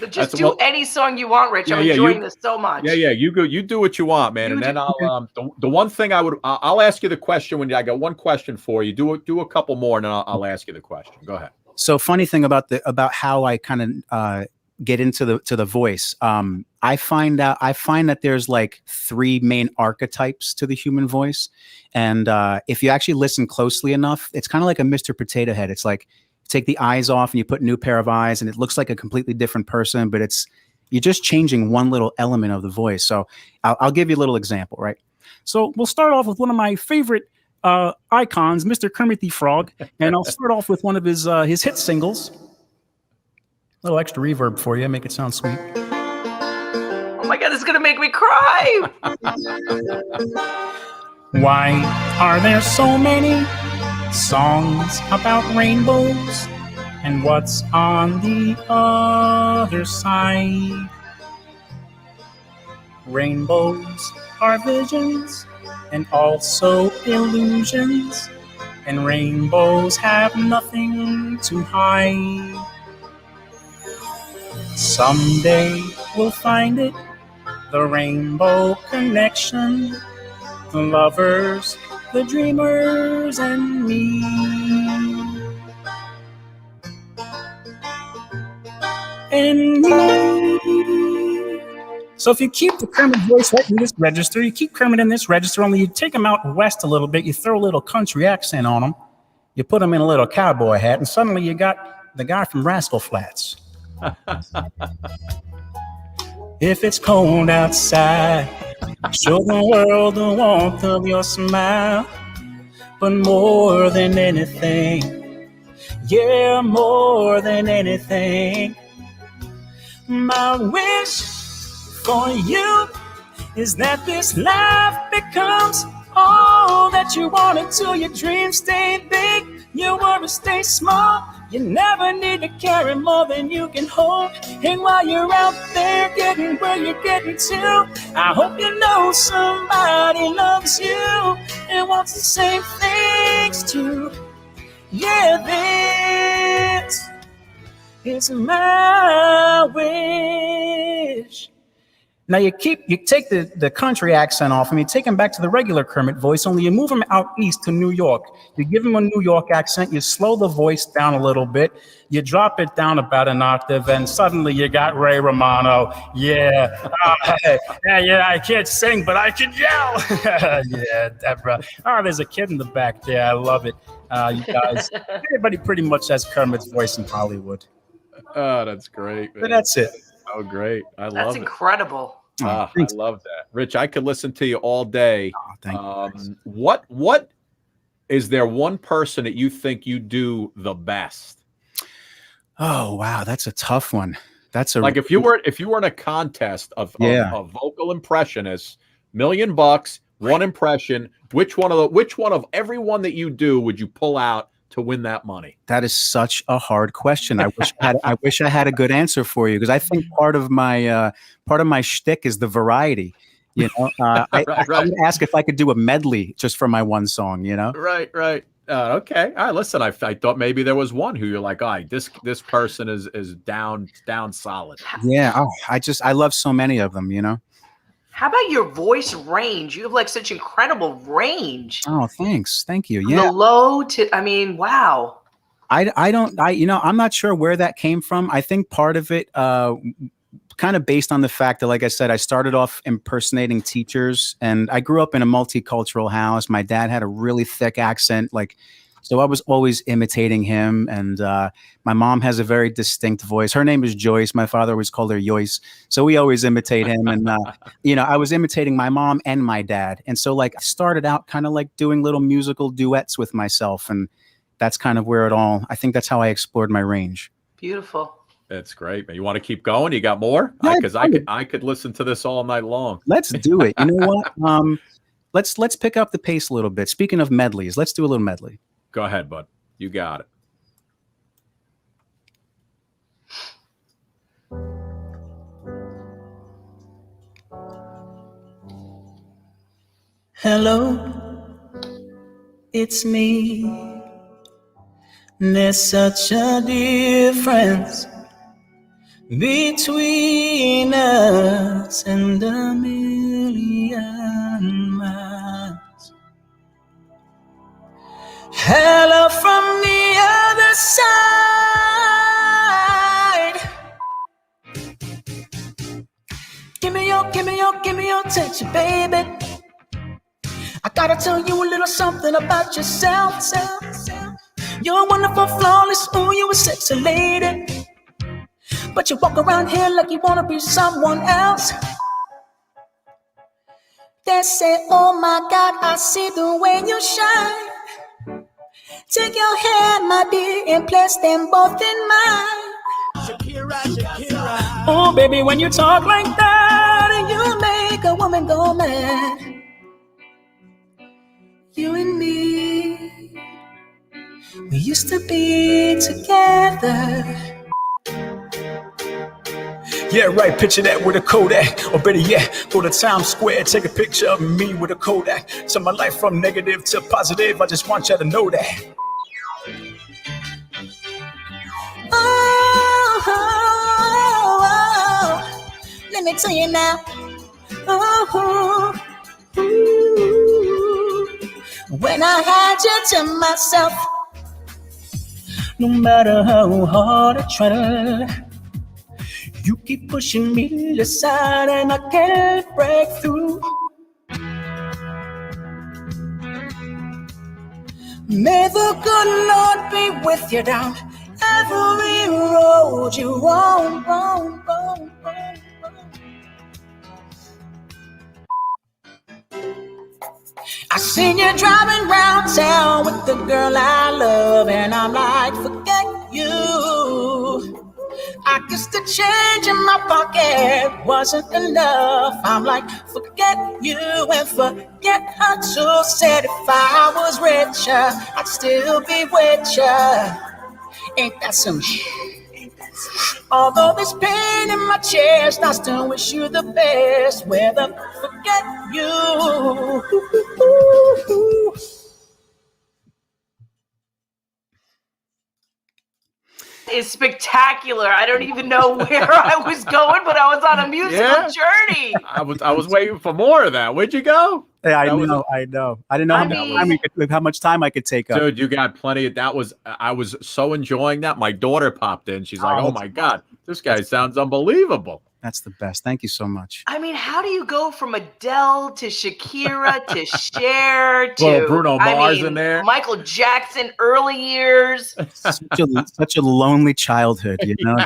But just do any song you want, Rich. I'm enjoying this so much. Yeah. You go. You do what you want, man. And then I'll the one thing I'll ask you the question when I got one question for you. Do a couple more, and then I'll ask you the question. Go ahead. So funny thing about how I kind of get into the voice. I find that there's like 3 main archetypes to the human voice. And if you actually listen closely enough, it's kind of like a Mr. Potato Head. It's like you take the eyes off and you put a new pair of eyes and it looks like a completely different person, but you're just changing one little element of the voice. So I'll give you a little example, right? So we'll start off with one of my favorite icons, Mr. Kermit the Frog, and I'll start off with one of his hit singles. A little extra reverb for you, make it sound sweet. Oh my God, it's gonna make me cry. Why are there so many songs about rainbows? And what's on the other side? Rainbows are visions and also illusions, and rainbows have nothing to hide. Someday we'll find it, the rainbow connection, the lovers, the dreamers, and me. And me. So if you keep the Kermit voice right in this register, you keep Kermit in this register, only you take him out west a little bit, you throw a little country accent on him, you put him in a little cowboy hat, and suddenly you got the guy from Rascal Flatts. If it's cold outside, show the world the warmth of your smile. But more than anything, yeah, more than anything, my wish for you is that this life becomes all that you want until your dreams stay big, your worries stay small. You never need to carry more than you can hold. And while you're out there getting where you're getting to, I hope you know somebody loves you and wants the same things too. Yeah, this is my wish. Now you take the country accent off and you take him back to the regular Kermit voice, only you move him out east to New York. You give him a New York accent, you slow the voice down a little bit, you drop it down about an octave, and suddenly you got Ray Romano. Yeah, I can't sing, but I can yell. Yeah, Deborah. Oh, there's a kid in the back there. I love it. You guys, everybody pretty much has Kermit's voice in Hollywood. Oh, that's great, man. But that's it. Oh, great. I love it. That's incredible. I love that. Rich, I could listen to you all day. Oh, thank you. What is there one person that you think you do the best? Oh, wow, that's a tough one. That's a like if you were in a contest of vocal impressionists, $1 million, one impression, which one of everyone that you do would you pull out to win that money? That is such a hard question. I wish I had a good answer for you, because I think part of my shtick is the variety. You know, I would ask if I could do a medley just for my one song. You know, right. Okay. All right. Listen, I thought maybe there was one who you're like, all right, this person is down solid. Yeah. Oh, I love so many of them. You know. How about your voice range? You have like such incredible range. Oh, thanks. Thank you. From Yeah. the low to, I mean, wow. I'm not sure where that came from. I think part of it, kind of based on the fact that, like I said, I started off impersonating teachers, and I grew up in a multicultural house. My dad had a really thick accent, so I was always imitating him. And my mom has a very distinct voice. Her name is Joyce. My father always called her Joyce. So we always imitate him. And, I was imitating my mom and my dad. And so I started out kind of like doing little musical duets with myself. And that's kind of where I think that's how I explored my range. Beautiful. That's great, man. You want to keep going? You got more? Because I could listen to this all night long. Let's do it. You know what? Let's pick up the pace a little bit. Speaking of medleys, let's do a little medley. Go ahead, bud. You got it. Hello, it's me. There's such a difference between us and a million miles. Hello from the other side. Give me your attention, baby. I gotta tell you a little something about yourself. You're wonderful, flawless, ooh, you're a sexy lady. But you walk around here like you wanna be someone else. They say, oh my God, I see the way you shine. Take your hand, my dear, and place them both in mine. Shakira, Shakira. Oh, baby, when you talk like that, you make a woman go mad. You and me, we used to be together. Yeah, right, picture that with a Kodak. Or better yet, go to Times Square, take a picture of me with a Kodak. Turn my life from negative to positive, I just want you to know that. Oh, let me tell you now. When I had you to myself, No matter how hard I try, you keep pushing me aside and I can't break through. may the good Lord be with you down every road you roam. I seen you driving round town with the girl I love, and I'm like, forget you. I guess the change in my pocket wasn't enough. I'm like, forget you and forget her too. Said if I was richer, I'd still be with you. Ain't that some shit? Although there's pain in my chest, I still wish you the best. Whether forget you. Is spectacular. I don't even know where I was going, but I was on a musical journey. I was waiting for more of that. Where'd you go? Yeah, I know. I didn't know how much time I could take up. Dude, you got plenty of I was so enjoying that. My daughter popped in. She's like, oh my God, this guy sounds unbelievable. That's the best. Thank you so much. I mean, how do you go from Adele to Shakira to Cher to Bruno Mars in there? Michael Jackson, early years. Such a lonely childhood, you know.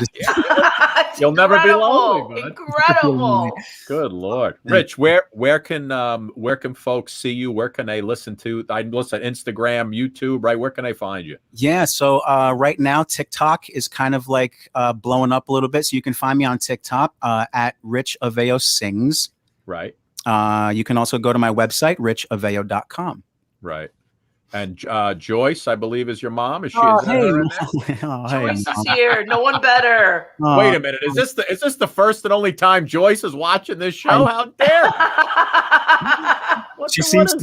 You'll never be lonely, bud. Incredible. Good Lord, Rich. Where can folks see you? Where can they listen to? I listen Instagram, YouTube, right? Where can they find you? Yeah. So right now, TikTok is kind of like blowing up a little bit. So you can find me on TikTok. At Rich Aveo Sings. Right. You can also go to my website, richaveo.com. Right. And Joyce, I believe, is your mom. Is she? Joyce is here. No one better. Wait a minute. Is this the first and only time Joyce is watching this show? How dare! She seems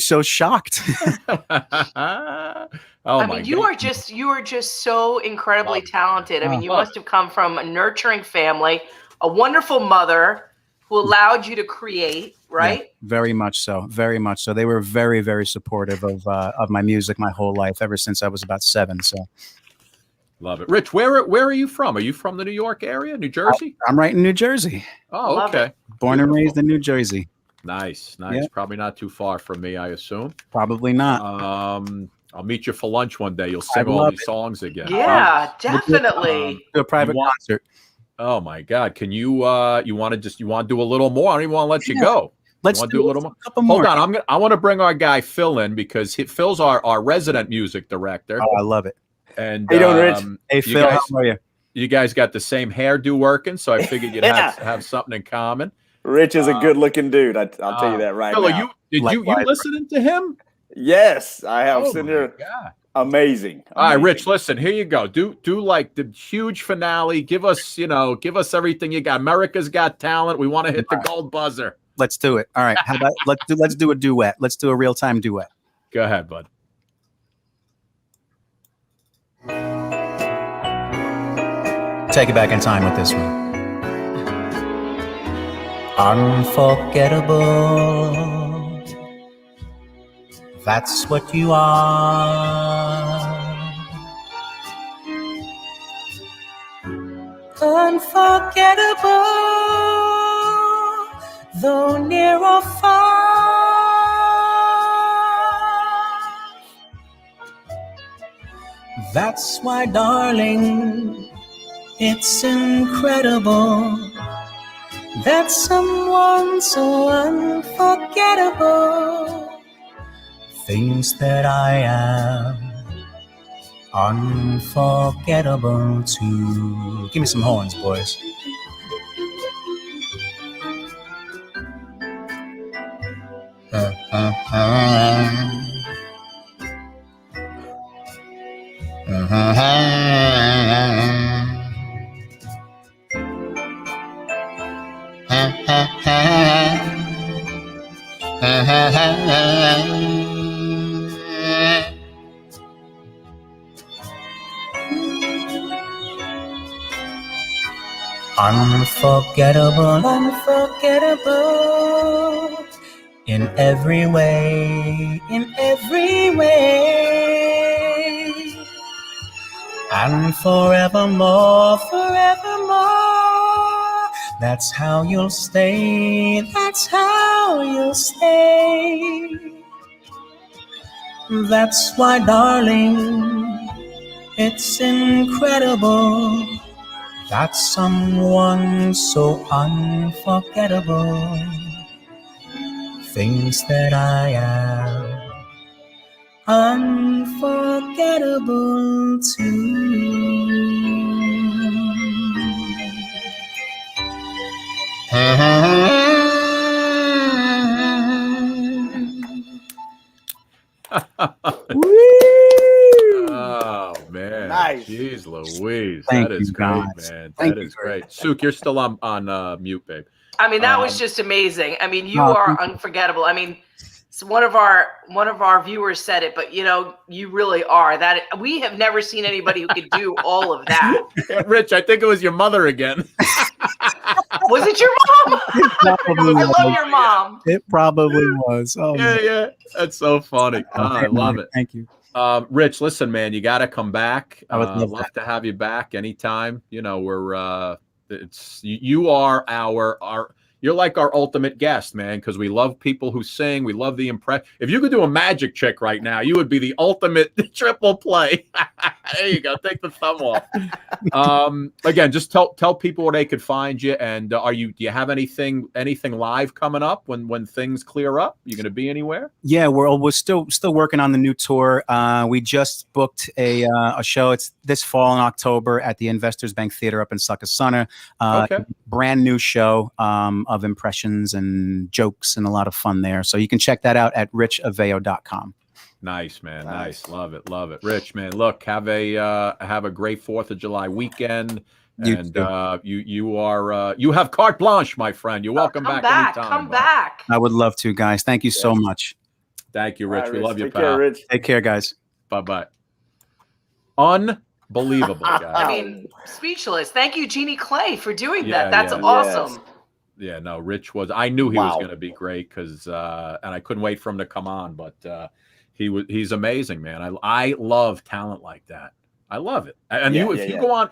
so shocked. I mean, you are just so incredibly talented. I mean, you must have come from a nurturing family, a wonderful mother who allowed you to create, right? Yeah, very much so. Very much so. They were very, very supportive of my music my whole life, ever since I was about 7. So, love it. Rich, where are you from? Are you from the New York area, New Jersey? I'm right in New Jersey. Oh, okay. Born and raised in New Jersey. Nice. Yeah. Probably not too far from me, I assume. Probably not. I'll meet you for lunch one day. You'll sing all these songs again. Yeah, definitely. Do a private concert. Oh my God! Can you want to do a little more? I don't even want to let you go. Let's do a little more. Hold on, I want to bring our guy Phil in because Phil's our resident music director. Oh, I love it. And how you doing, Rich? Hey Phil, how are you? You guys got the same hairdo working, so I figured you'd have something in common. Rich is a good-looking dude. I'll tell you that right Phil, now. You listening to him? Yes, I have. Amazing. All right, Rich, listen, here you go. Do like the huge finale. Give us everything you got. America's Got Talent. We want to hit the gold buzzer. Let's do it. All right. How about let's do a duet. Let's do a real-time duet. Go ahead, bud. Take it back in time with this one. Unforgettable. That's what you are. Unforgettable, though near or far. That's why, darling, it's incredible that someone so unforgettable unforgettable. Things that I am unforgettable too. Give me some horns, boys. Unforgettable, unforgettable. In every way, in every way. And forevermore, forevermore. That's how you'll stay, that's how you'll stay. That's why, darling, it's incredible that someone so unforgettable thinks that I am unforgettable too. Oh man, Nice. Jeez Louise, Thank that is you, great, guys. man. Thank That you is great. Sook, you're still on mute, babe. I mean, that was just amazing. I mean, you Oh, are thank you. unforgettable. I mean, so one of our viewers said it, but you know, you really are. That we have never seen anybody who could do all of that. Yeah, Rich, I think it was your mother again. Was it your mom? I love your mom. It probably was. Oh, Yeah, man. yeah. That's so funny. I love it. Thank you. Rich, listen, man, you got to come back. I would love Love to have you back anytime. You know, we're you are our you're like our ultimate guest, man, because we love people who sing. We love the impress. If you could do a magic trick right now, you would be the ultimate triple play. There you go. Take the thumb off. Again, just tell people where they could find you. And do you have anything live coming up when things clear up? You going to be anywhere? Yeah, we're still working on the new tour. We just booked a show. It's this fall in October at the Investors Bank Theater up in Succossuna. Okay. Brand new show of impressions and jokes and a lot of fun there. So you can check that out at richaveo.com. Nice, man. Nice. Love it. Love it. Rich, man, look, have a great 4th of July weekend. You have carte blanche, my friend. You're welcome back anytime. Come back. I would love to, guys. Thank you so much. Thank you, Rich. All right, we Rich. love you, Take pal. care, Rich. Take care, guys. Bye-bye. Unbelievable, guys. I mean, speechless. Thank you, Jeannie Clay, for doing Yeah, that. That's yeah. awesome. Yeah, no, Rich I knew he was Wow. going to be great because, and I couldn't wait for him to come on, but he's amazing, man. I love talent like that. I love it. And if you go on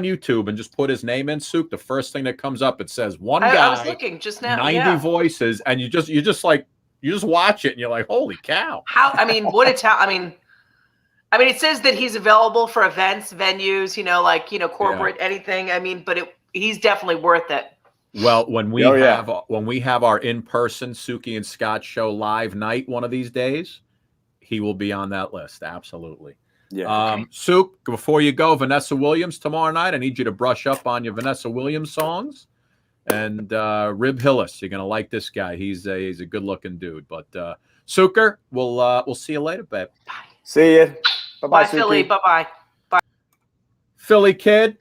YouTube and just put his name in, Sook, the first thing that comes up, it says one guy, I was looking just now. 90 voices, and you just watch it and you're like, holy cow. I mean, what a talent. I mean, it says that he's available for events, venues, corporate, anything. I mean, but he's definitely worth it. Well, when we have our in-person Suki and Scott show live night one of these days, he will be on that list. Absolutely. Yeah. Sook, before you go, Vanessa Williams tomorrow night. I need you to brush up on your Vanessa Williams songs. And Rib Hillis, you're gonna like this guy. He's a good-looking dude. But Sooker, we'll see you later, babe. Bye. See you. Bye-bye, Philly. Suki. Bye-bye. Bye. Philly kid.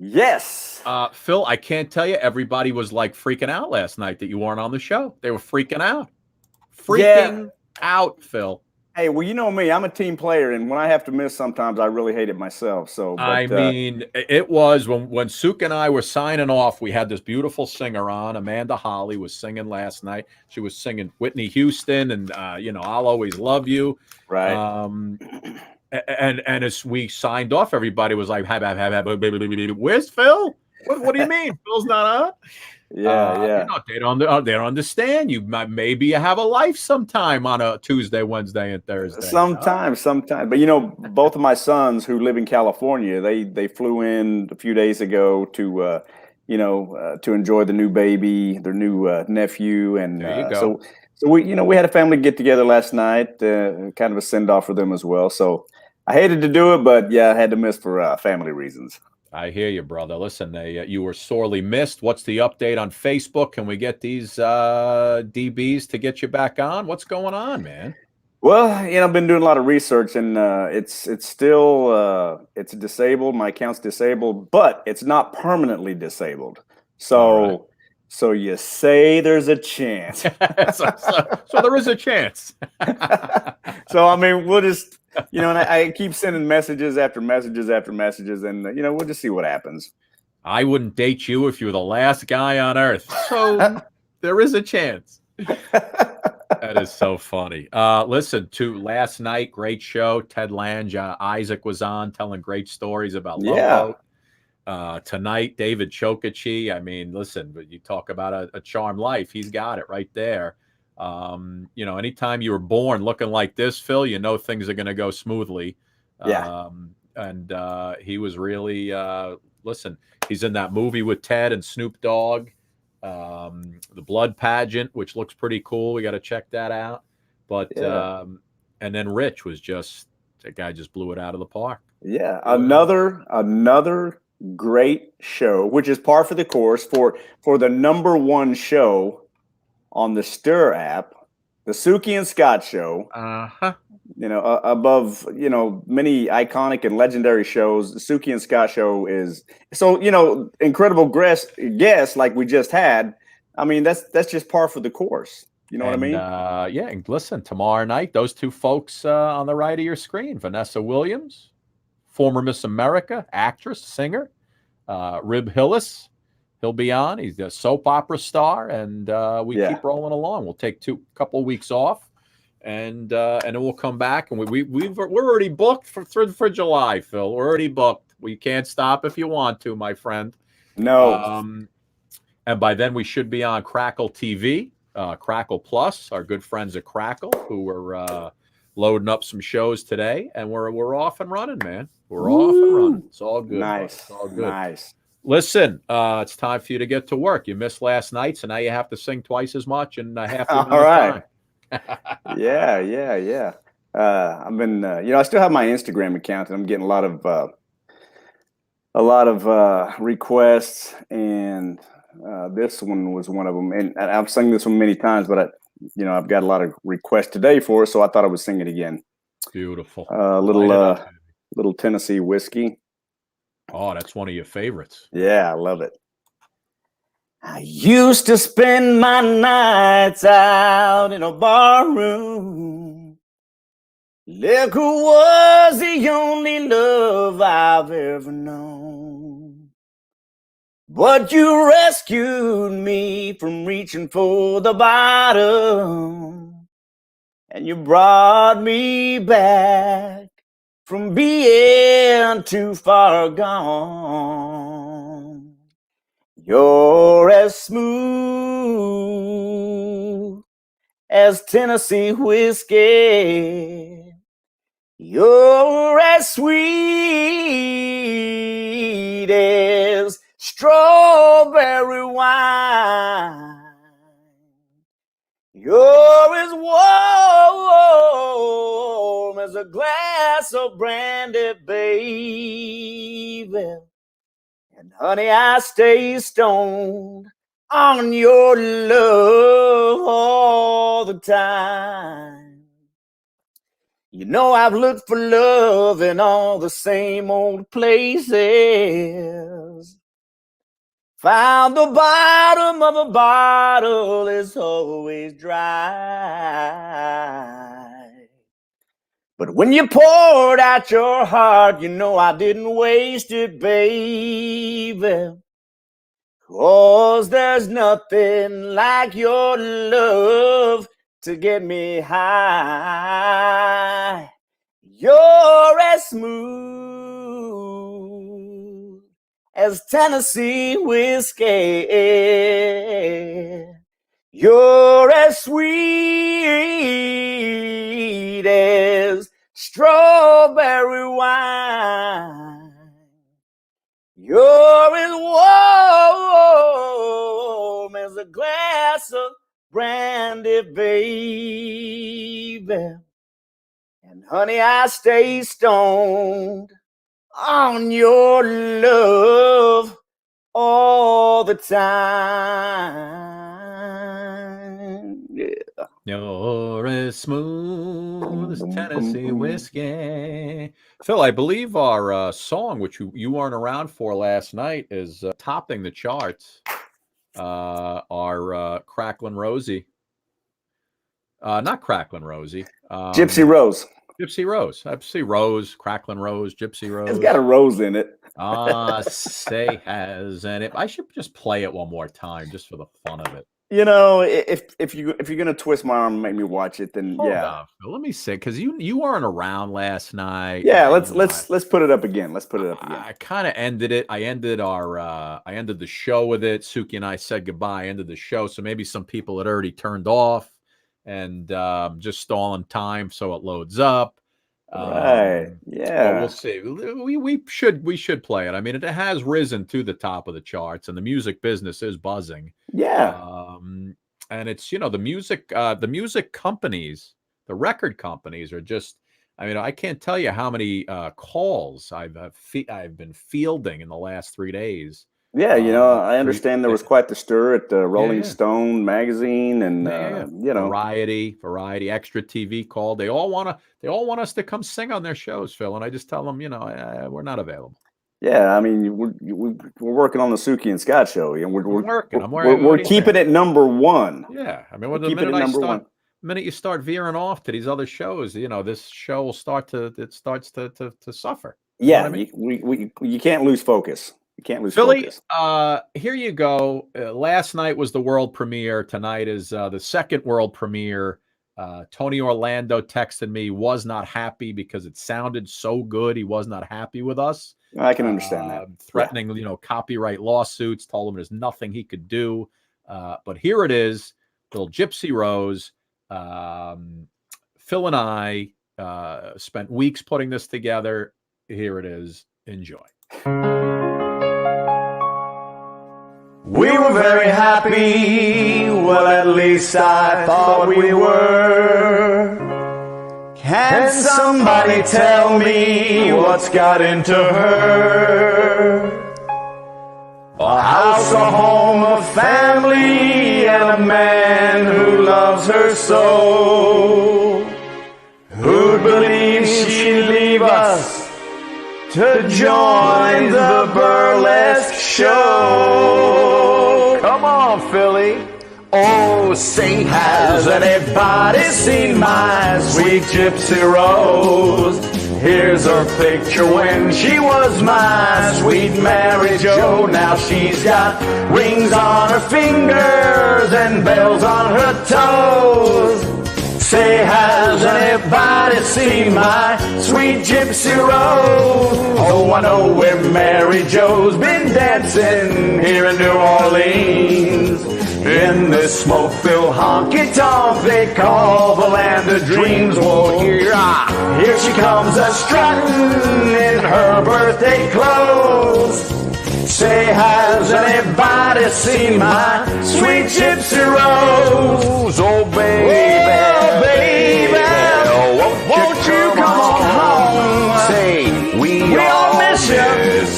Yes. Phil, I can't tell you, everybody was like freaking out last night that you weren't on the show. They were freaking out. Freaking out, Phil. Hey, well, you know me. I'm a team player, and when I have to miss sometimes, I really hate it myself. So, I mean, it was when Sook and I were signing off, we had this beautiful singer on. Amanda Holly was singing last night. She was singing Whitney Houston and, I'll Always Love You. Right. And as we signed off, everybody was like, where's Phil? What do you mean? Phil's not on? Yeah. They don't understand. Maybe you have a life sometime on a Tuesday, Wednesday, and Thursday. Sometimes. But both of my sons who live in California, they flew in a few days ago to to enjoy the new baby, their new nephew, and there you go. So we had a family get together last night, kind of a send off for them as well. So I hated to do it, but yeah, I had to miss for family reasons. I hear you, brother. Listen, you were sorely missed. What's the update on Facebook? Can we get these DBs to get you back on? What's going on, man? Well, I've been doing a lot of research, and it's still it's disabled. My account's disabled, but it's not permanently disabled. So, so you say there's a chance. so there is a chance. So I mean, we'll just and I keep sending messages after messages after messages, and we'll just see what happens. I wouldn't date you if you were the last guy on earth. So there is a chance. That is so funny. Listen, to last night, great show. Ted Lange, Isaac was on telling great stories about Lobo. Tonight, David Chokachi. I mean, listen, but you talk about a charmed life. He's got it right there. Anytime you were born looking like this, Phil, things are going to go smoothly. And he was really, listen, he's in that movie with Ted and Snoop Dogg. The blood pageant, which looks pretty cool. We got to check that out. But and then Rich was that guy just blew it out of the park. Yeah, another great show, which is par for the course for the #1 show on the Stir app, the Suki and Scott Show. Above many iconic and legendary shows, the Suki and Scott Show is incredible guests like we just had. I mean, that's just par for the course. You know what I mean? And listen, tomorrow night, those two folks on the right of your screen, Vanessa Williams, former Miss America, actress, singer, Rib Hillis. He'll be on. He's a soap opera star, and we keep rolling along. We'll take couple weeks off. And then we'll come back, and we're already booked for July, Phil. We're already booked. We can't stop if you want to, my friend. No. And by then we should be on Crackle TV, Crackle Plus, our good friends at Crackle, who were loading up some shows today, and we're off and running, man. We're off and running. It's all good. Nice. It's all good. Nice. Listen, it's time for you to get to work. You missed last night, so now you have to sing twice as much and half the amount of time. Yeah. I've been, I still have my Instagram account, and I'm getting a lot of requests, and this one was one of them. And I've sung this one many times, but I've got a lot of requests today for it, so I thought I would sing it again. Beautiful. Little Tennessee whiskey. Oh, that's one of your favorites. Yeah, I love it. I used to spend my nights out in a bar room. Liquor was the only love I've ever known. But you rescued me from reaching for the bottom, and you brought me back from being too far gone. You're as smooth as Tennessee whiskey. You're as sweet as strawberry wine. You're as warm as a glass of brandy, baby. And honey, I stay stoned on your love all the time. I've looked for love in all the same old places. Found the bottom of a bottle is always dry. But when you poured out your heart, I didn't waste it, baby. 'Cause there's nothing like your love to get me high. You're as smooth as Tennessee whiskey. You're as sweet as strawberry wine. You're as warm brandy, baby. And honey, I stay stoned on your love all the time. Yeah. You're as smooth as Tennessee whiskey. Phil, I believe our song, which you weren't around for last night, is topping the charts. Our Cracklin' Rosie. Not Cracklin' Rosie. Gypsy Rose. Gypsy Rose. I see Rose, Cracklin' Rose, Gypsy Rose. It's got a rose in it. Say has, and I should just play it one more time just for the fun of it. You know, if you're gonna twist my arm and make me watch it, then Hold yeah. on, Phil, let me say, because you weren't around last night. Yeah, let's put it up again. Let's put it up again. I kind of ended it. I ended the show with it. Suki and I said goodbye. I ended the show, so maybe some people had already turned off and just stalling time so it loads up. Right. Yeah. We'll see. We should play it. I mean, it has risen to the top of the charts, and the music business is buzzing. Yeah. And it's, the music companies, the record companies are just, I mean, I can't tell you how many calls I've been fielding in the last 3 days. Yeah, I understand there was quite the stir at Rolling Stone magazine and Variety, Extra TV called. They all want us to come sing on their shows, Phil, and I just tell them, we're not available. Yeah, I mean, we're working on the Suki and Scott show, and we're working. We're keeping it number one. Yeah, I mean, the minute you start veering off to these other shows, this show will starts to suffer. Yeah, I mean? you can't lose focus. You can't lose Philly, focus. Here you go. Last night was the world premiere. Tonight is the second world premiere. Tony Orlando texted me, was not happy because it sounded so good. He was not happy with us. I can understand that. Threatening, copyright lawsuits, told him there's nothing he could do. But here it is, little Gypsy Rose. Phil and I spent weeks putting this together. Here it is. Enjoy. We were very happy, well at least I thought we were. Can somebody tell me what's got into her? A house, a home, a family, and a man who loves her so. Who'd believe she'd leave us to join the burlesque show? Come on, Philly. Oh, say, has anybody seen my sweet Gypsy Rose? Here's her picture when she was my sweet Mary Jo. Now she's got rings on her fingers and bells on her toes. Say, has anybody seen my sweet Gypsy Rose? Oh, I know where Mary Jo's been dancing here in New Orleans. In this smoke-filled honky-tonk they call the land of dreams. Well, here she comes a-strutting in her birthday clothes. Say, has anybody seen my sweet Gypsy Rose? Oh, baby, won't you come on home? Say, we all miss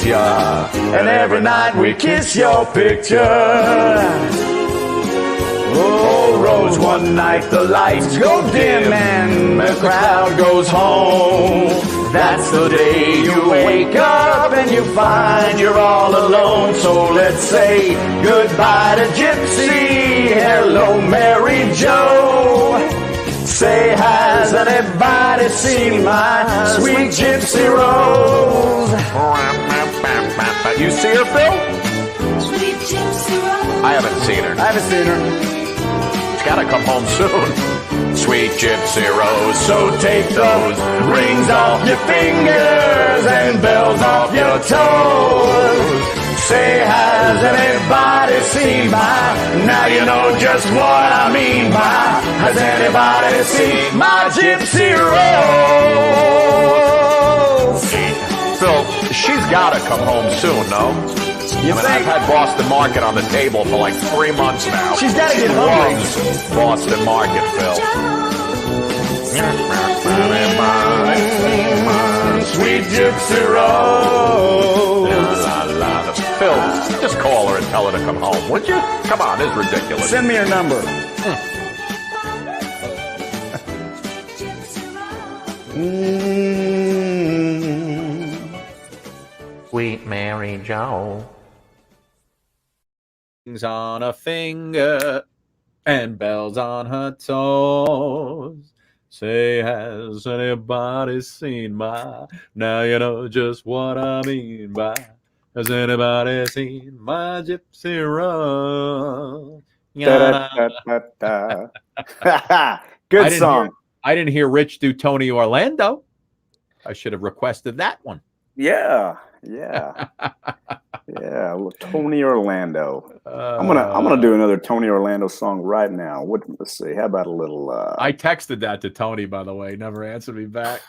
ya, and every night we kiss your picture. Oh, Rose, one night the lights go dim and the crowd goes home. That's the day you wake up and you find you're all alone. So let's say goodbye to Gypsy, hello Mary Jo. Say, has anybody seen my sweet Gypsy Rose? You see her, Phil? Sweet Gypsy Rose. I haven't seen her. She's got to come home soon. Sweet Gypsy Rose, so take those rings off your fingers and bells off your toes. Say, has anybody seen my, now you know just what I mean by, has anybody seen my Gypsy Rose? Phil, she's got to come home soon, no? I've had Boston Market on the table for like 3 months now. She's got to get hungry. Loves Boston Market, Phil. Sweet gypsy rose. Phil, just call her and tell her to come home, would you? Come on, this is ridiculous. Send me your number. Sweet Mary Jo. Rings on a finger and bells on her toes. Say, has anybody seen my? Now you know just what I mean by. Has anybody seen my gypsy rose? Good song. I didn't hear Rich do Tony Orlando. I should have requested that one. Yeah. Tony Orlando. I'm gonna do another Tony Orlando song right now. Let's see. How about a little? I texted that to Tony, by the way. Never answered me back.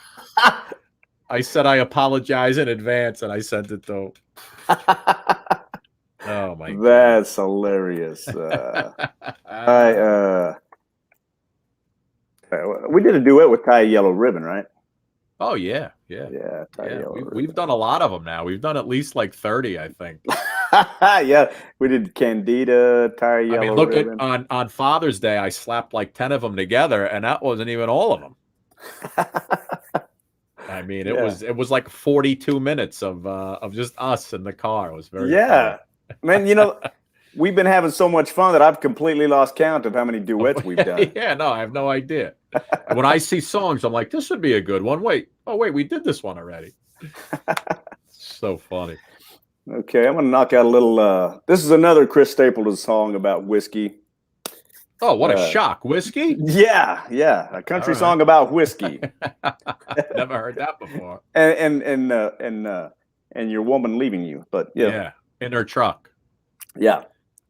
I said I apologize in advance, and I sent it to him. Oh my God, that's hilarious. We did a duet with Tie Yellow Ribbon, right? Oh yeah. We've done a lot of them now. We've done at least like 30, I think. Yeah, we did Candida, Tie Yellow. I mean, look Ribbon. on Father's Day, I slapped like 10 of them together, and that wasn't even all of them. I mean, it was like 42 minutes of just us in the car. It was very funny. Man. You know, we've been having so much fun that I've completely lost count of how many duets we've done. Yeah, no, I have no idea. When I see songs, I'm like, this would be a good one. Wait, we did this one already. So funny. Okay, I'm gonna knock out a little. This is another Chris Stapleton song about whiskey. Oh, what a shock! Whiskey? Yeah, a country song about whiskey. Never heard that before. And your woman leaving you, but yeah, in her truck. Yeah.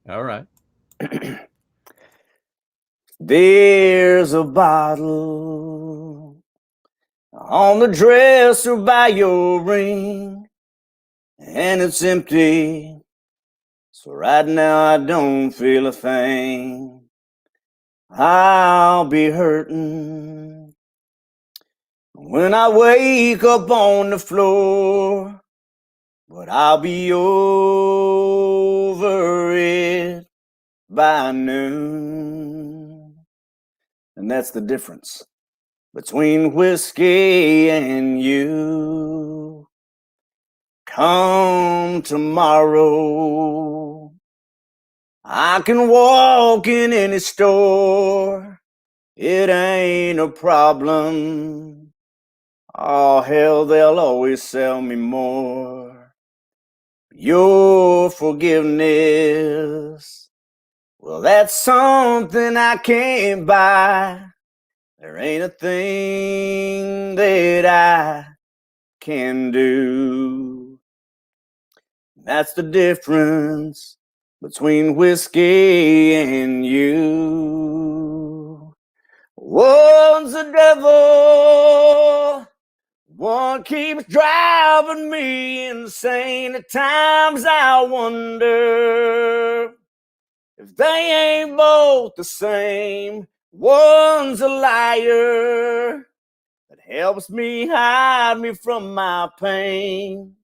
All right. There's a bottle on the dresser by your ring, and it's empty. So right now I don't feel a thing. I'll be hurting when I wake up on the floor, but I'll be over it by noon. And that's the difference between whiskey and you. Come tomorrow, I can walk in any store. It ain't a problem. Oh, hell, they'll always sell me more. Your forgiveness, well, that's something I can't buy. There ain't a thing that I can do. That's the difference between whiskey and you. One's the devil, one keeps driving me insane. At times I wonder if they ain't both the same. One's a liar that helps me hide me from my pain,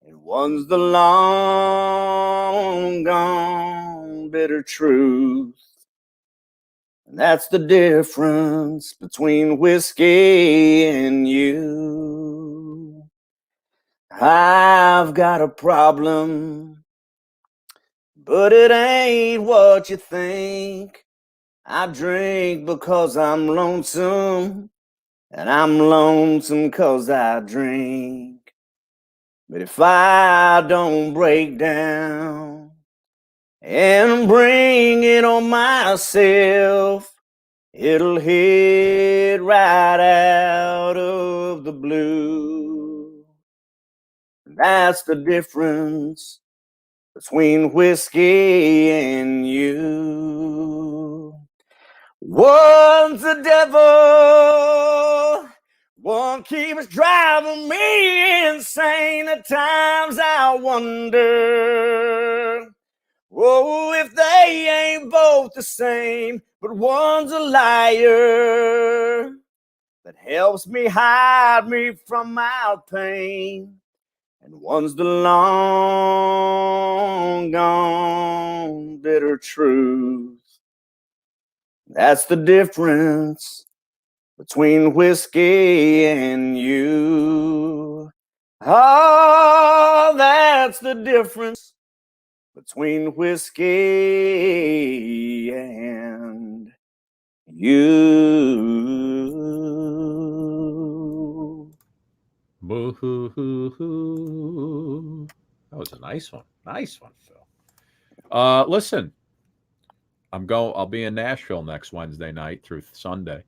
and one's the long gone bitter truth. And that's the difference between whiskey and you. I've got a problem, but it ain't what you think. I drink because I'm lonesome, and I'm lonesome 'cause I drink. But if I don't break down and bring it on myself, it'll hit right out of the blue. That's the difference between whiskey and you. One's the devil, one keeps driving me insane. At times I wonder, oh, if they ain't both the same, but one's a liar that helps me hide me from my pain, and one's the long gone bitter truth. That's the difference between whiskey and you. Oh, that's the difference between whiskey and you. Boo-hoo-hoo-hoo. That was a nice one. Nice one, Phil. Listen, I'll be in Nashville next Wednesday night through Sunday.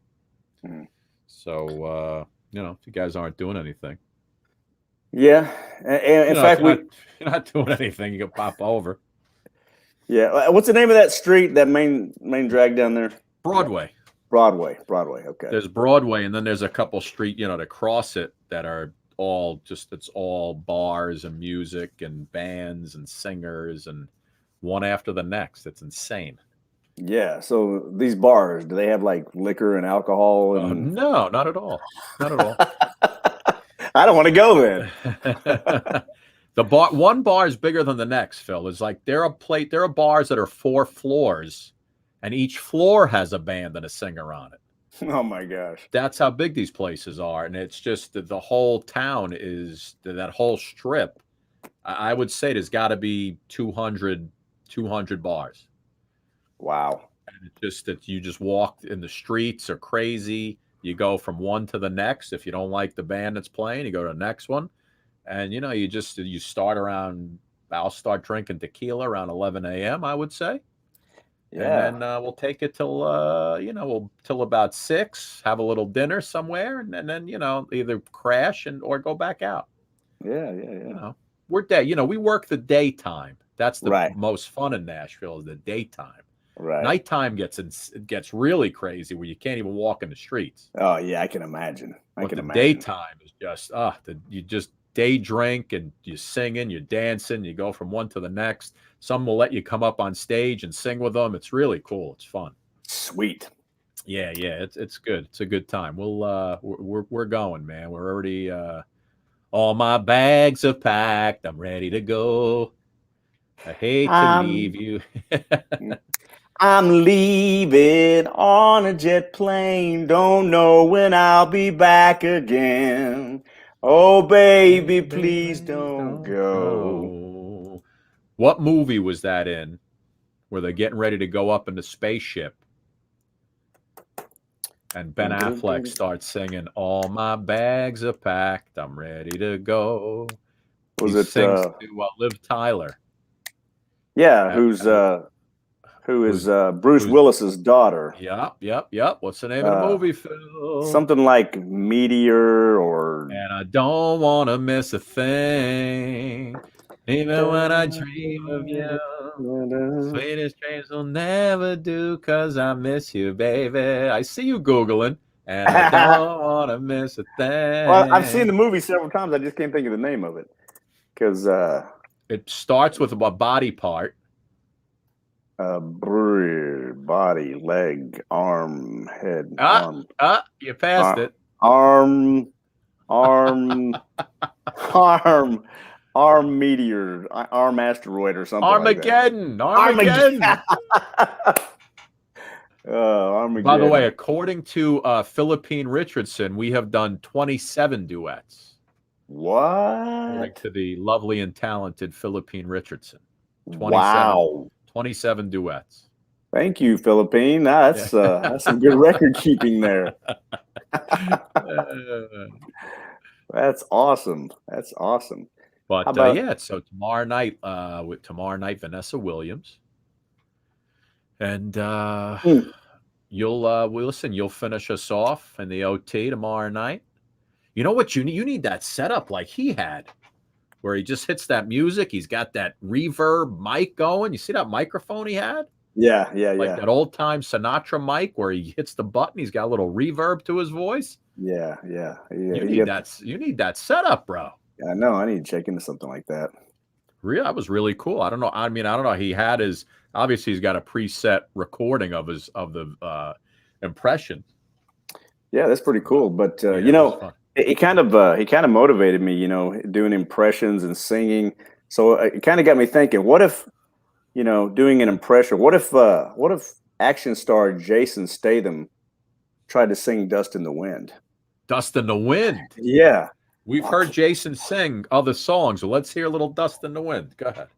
So, if you guys aren't doing anything. Yeah. In fact, you're not doing anything, you can pop over. Yeah. What's the name of that street, that main drag down there? Broadway. Broadway. Okay. There's Broadway, and then there's a couple street, to cross it that are it's all bars and music and bands and singers and one after the next. It's insane. Yeah. So these bars, do they have like liquor and alcohol? And... No, not at all. Not at all. I don't want to go then. One bar is bigger than the next, Phil. It's like there are bars that are 4 floors, and each floor has a band and a singer on it. Oh my gosh. That's how big these places are. And it's just that the whole town is that whole strip. I would say there's got to be 200 bars. Wow. And it's just that you just walk in the streets are crazy. You go from one to the next. If you don't like the band that's playing, you go to the next one. And, you start around, I'll start drinking tequila around 11 a.m., I would say. Yeah. And then we'll take it till about 6, have a little dinner somewhere, and then, either crash or go back out. Yeah. We're we work the daytime. That's the most fun in Nashville is the daytime. Right. Nighttime gets really crazy where you can't even walk in the streets. Oh yeah, I can imagine. Daytime is just you just day drink and you're singing, you're dancing, you go from one to the next. Some will let you come up on stage and sing with them. It's really cool. It's fun. Sweet. Yeah. It's good. It's a good time. We're going, man. We're already all my bags are packed. I'm ready to go. I hate to leave you. I'm leaving on a jet plane. Don't know when I'll be back again. Oh, baby, please don't go. What movie was that in where they're getting ready to go up in the spaceship? And Ben Affleck starts singing, all my bags are packed. I'm ready to go. He sings to Liv Tyler. Yeah, who is Bruce Willis's daughter. Yep. What's the name of the movie, Phil? Something like Meteor or... And I don't want to miss a thing, even when I dream of you. Sweetest dreams will never do, 'cause I miss you, baby. I see you Googling, and I don't want to miss a thing. Well, I've seen the movie several times. I just can't think of the name of it. Because... it starts with a body part. Body, leg, arm, head. You passed it. Arm meteor, arm asteroid or something. Armageddon. Like that. Armageddon. By the way, according to Philippine Richardson, we have done 27 duets. What? Like to the lovely and talented Philippine Richardson. 27, wow. 27 duets. Thank you, Philippine. That's some good record keeping there. That's awesome. But so tomorrow night, Vanessa Williams, and you'll finish us off in the OT tomorrow night. You know what you need? You need that setup like he had, where he just hits that music. He's got that reverb mic going. You see that microphone he had? Yeah. Like that old time Sinatra mic where he hits the button. He's got a little reverb to his voice. Yeah. You need that. You need that setup, bro. I know. I need to check into something like that. Really, that was really cool. I don't know. I mean, I don't know. He had his obviously he's got a preset recording of the impression. Yeah, that's pretty cool. But you know, he kind of motivated me. You know, doing impressions and singing. So it kind of got me thinking. What if, you know, doing an impression? What if action star Jason Statham tried to sing "Dust in the Wind"? Dust in the Wind. Yeah. We've heard Jason sing other songs, so let's hear a little Dust in the Wind. Go ahead.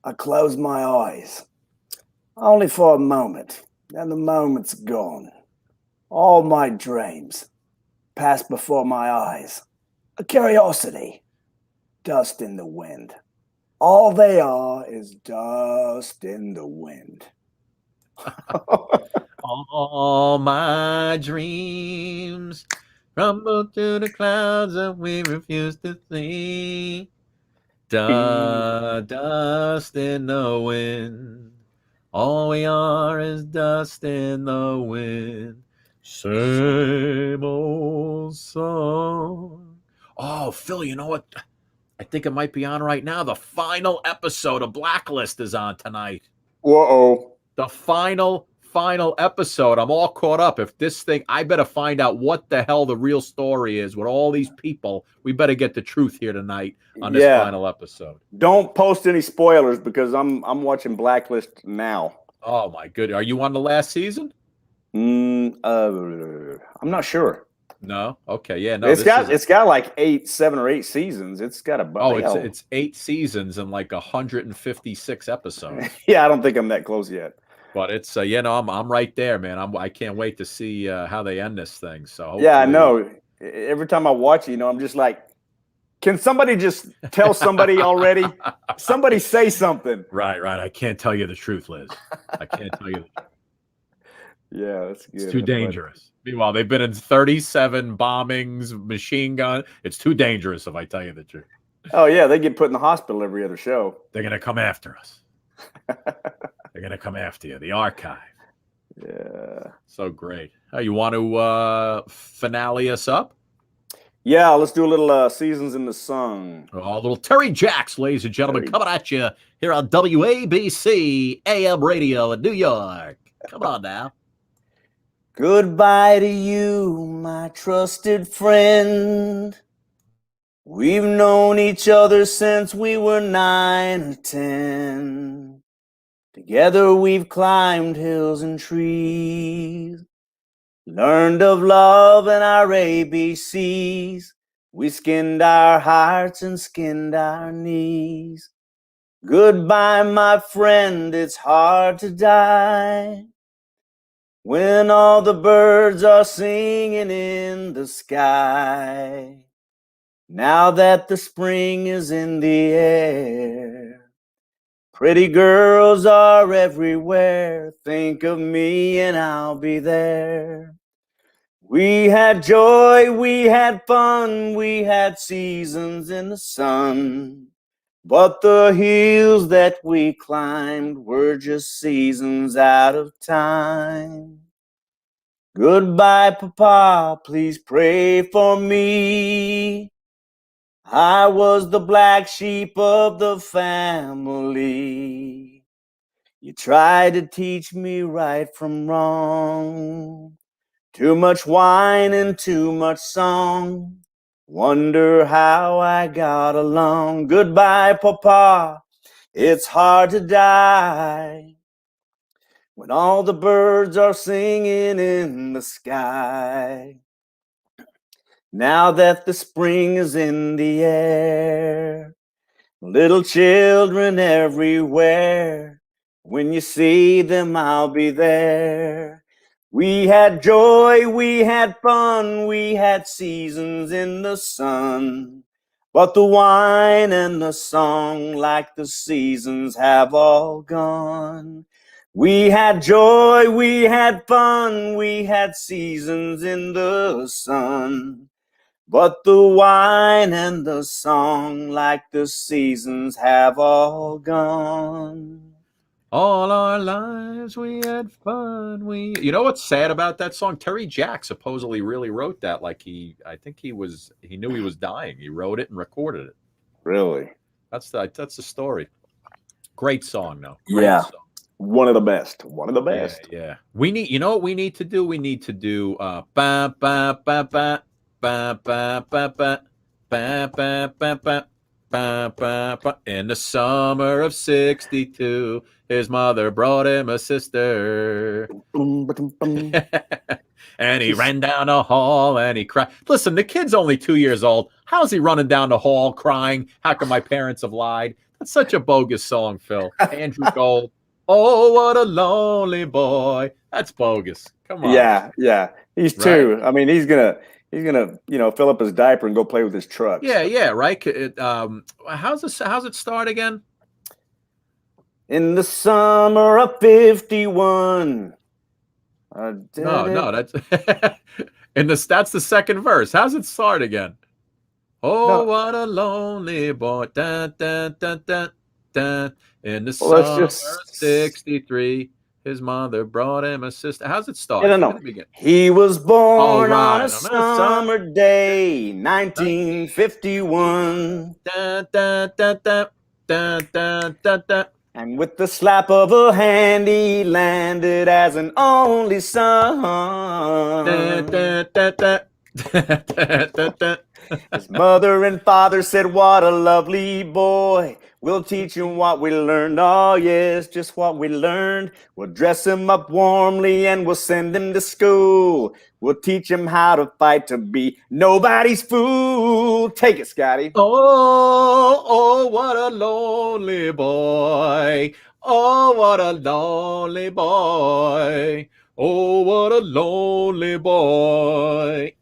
I close my eyes, only for a moment, and the moment's gone. All my dreams pass before my eyes. A curiosity, dust in the wind. All they are is dust in the wind. All my dreams crumble to the clouds that we refuse to see. Dust in the wind. All we are is dust in the wind. Same old song. Oh, Phil, you know what? I think it might be on right now. The final episode of Blacklist is on tonight. Whoa. The final episode. I'm all caught up. If this thing, I better find out what the hell the real story is with all these people. We better get the truth here tonight on this final episode. Don't post any spoilers because I'm watching Blacklist now. Oh my goodness. Are you on the last season? I'm not sure. No. Okay. Yeah. No. It's got like 7 or 8 seasons. It's got a it's 8 seasons and like 156 episodes. Yeah, I don't think I'm that close yet. But it's I'm right there, man. I can't wait to see how they end this thing. So yeah, I know. Every time I watch it, you know, I'm just like, can somebody just tell somebody already? Somebody say something. Right. I can't tell you the truth, Liz. I can't tell you the truth. Yeah, that's good. It's too dangerous. Meanwhile, they've been in 37 bombings, machine gun. It's too dangerous if I tell you the truth. Oh, yeah, they get put in the hospital every other show. They're going to come after us. They're going to come after you. The archive. Yeah. So great. You want to finale us up? Yeah, let's do a little Seasons in the Sun. A little Terry Jacks, ladies and gentlemen, coming at you here on WABC AM radio in New York. Come on now. Goodbye to you, my trusted friend. We've known each other since we were 9 or 10. Together we've climbed hills and trees, learned of love and our ABCs. We skinned our hearts and skinned our knees. Goodbye, my friend, it's hard to die when all the birds are singing in the sky. Now that the spring is in the air, pretty girls are everywhere. Think of me and I'll be there. We had joy, we had fun, we had seasons in the sun. But the hills that we climbed were just seasons out of time. Goodbye, Papa, please pray for me. I was the black sheep of the family. You tried to teach me right from wrong. Too much wine and too much song. Wonder how I got along. Goodbye, Papa, it's hard to die when all the birds are singing in the sky. Now that the spring is in the air, little children everywhere. When you see them, I'll be there. We had joy, we had fun, we had seasons in the sun. But the wine and the song, like the seasons, have all gone. We had joy, we had fun, we had seasons in the sun. But the wine and the song, like the seasons, have all gone. All our lives we had fun. You know what's sad about that song? Terry Jack supposedly really wrote that. Like he knew he was dying. He wrote it and recorded it. Really? That's the story. Great song, though. Yeah. Song. One of the best. One of the best. Yeah. You know what we need to do? We need to do ba ba ba ba ba ba ba ba ba ba ba ba ba. In the summer of '62, his mother brought him a sister. And he ran down the hall and he cried. Listen, the kid's only 2 years old. How's he running down the hall crying? How come my parents have lied? That's such a bogus song, Phil. Andrew Gold. Oh, what a lonely boy. That's bogus. Come on. Yeah. He's two. Right? I mean, he's gonna, fill up his diaper and go play with his trucks. Yeah, right. How's it start again? In the summer of '51. No, that's that's the second verse. How's it start again? Oh, what a lonely boy. Dun, dun, dun, dun, dun. In the summer of '63, his mother brought him a sister. How's it start? No. He was born on a summer day, 1951. Dun, dun, dun, dun, dun, dun, dun, dun. And with the slap of a hand, he landed as an only son. Dun, dun, dun, dun. His mother and father said, what a lovely boy. We'll teach him what we learned. Oh, yes, just what we learned. We'll dress him up warmly and we'll send him to school. We'll teach him how to fight to be nobody's fool. Take it, Scotty. Oh, what a lonely boy. Oh, what a lonely boy. Oh, what a lonely boy.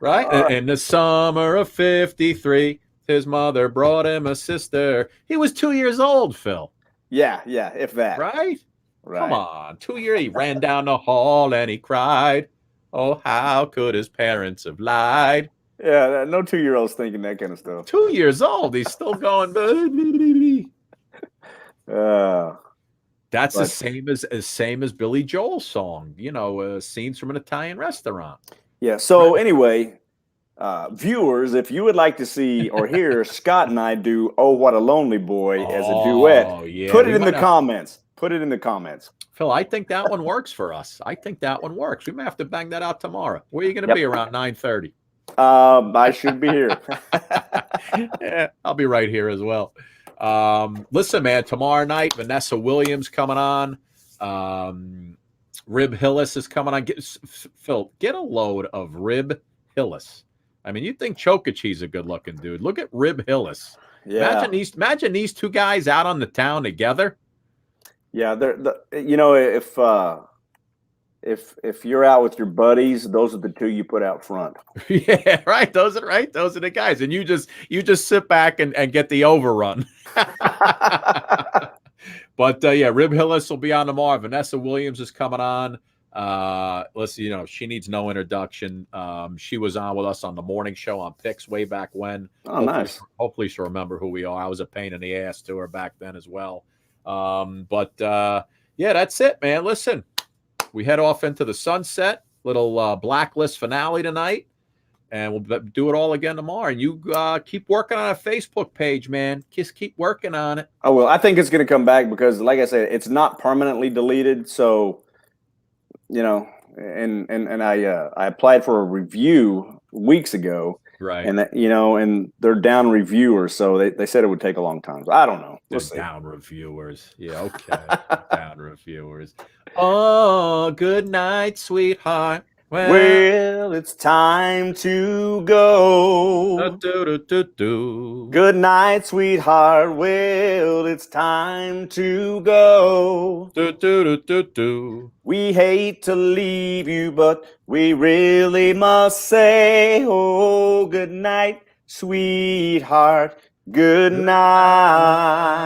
Right? In the summer of '53, his mother brought him a sister. He was 2 years old, Phil. Yeah, if that. Right? Come on. 2 years. He ran down the hall and he cried. Oh, how could his parents have lied? Yeah, no 2-year-olds thinking that kind of stuff. 2 years old. He's still going. That's the same as Billy Joel's song. Scenes from an Italian restaurant. Yeah. So anyway, viewers, if you would like to see or hear Scott and I do "Oh What a Lonely Boy" as a duet, put it in the comments. Put it in the comments. Phil, I think that one works for us. I think that one works. We may have to bang that out tomorrow. Where are you going to be around 9:30? I should be here. Yeah, I'll be right here as well. Listen, man, tomorrow night, Vanessa Williams coming on. Rib Hillis is coming on. Phil, get a load of Rib Hillis. I mean, you think Chokachi's a good-looking dude. Look at Rib Hillis. Yeah. Imagine these two guys out on the town together. Yeah, if you're out with your buddies, those are the two you put out front. Yeah, right. Those are the guys, and you just sit back and get the overrun. But Rib Hillis will be on tomorrow. Vanessa Williams is coming on. Listen, she needs no introduction. She was on with us on the morning show on Pix way back when. Oh, nice. Hopefully she'll remember who we are. I was a pain in the ass to her back then as well. That's it, man. Listen, we head off into the sunset. Little Blacklist finale tonight. And we'll do it all again tomorrow. And you keep working on a Facebook page, man. Just keep working on it. I will. I think it's going to come back because, like I said, it's not permanently deleted. So, and I applied for a review weeks ago. Right. And and they're down reviewers. So they said it would take a long time. So I don't know. We'll see. Down reviewers. Yeah, okay. Down reviewers. Oh, good night, sweetheart. Well, it's time to go. Good night, sweetheart. Well, it's time to go. We hate to leave you, but we really must say, oh, good night, sweetheart. Good night.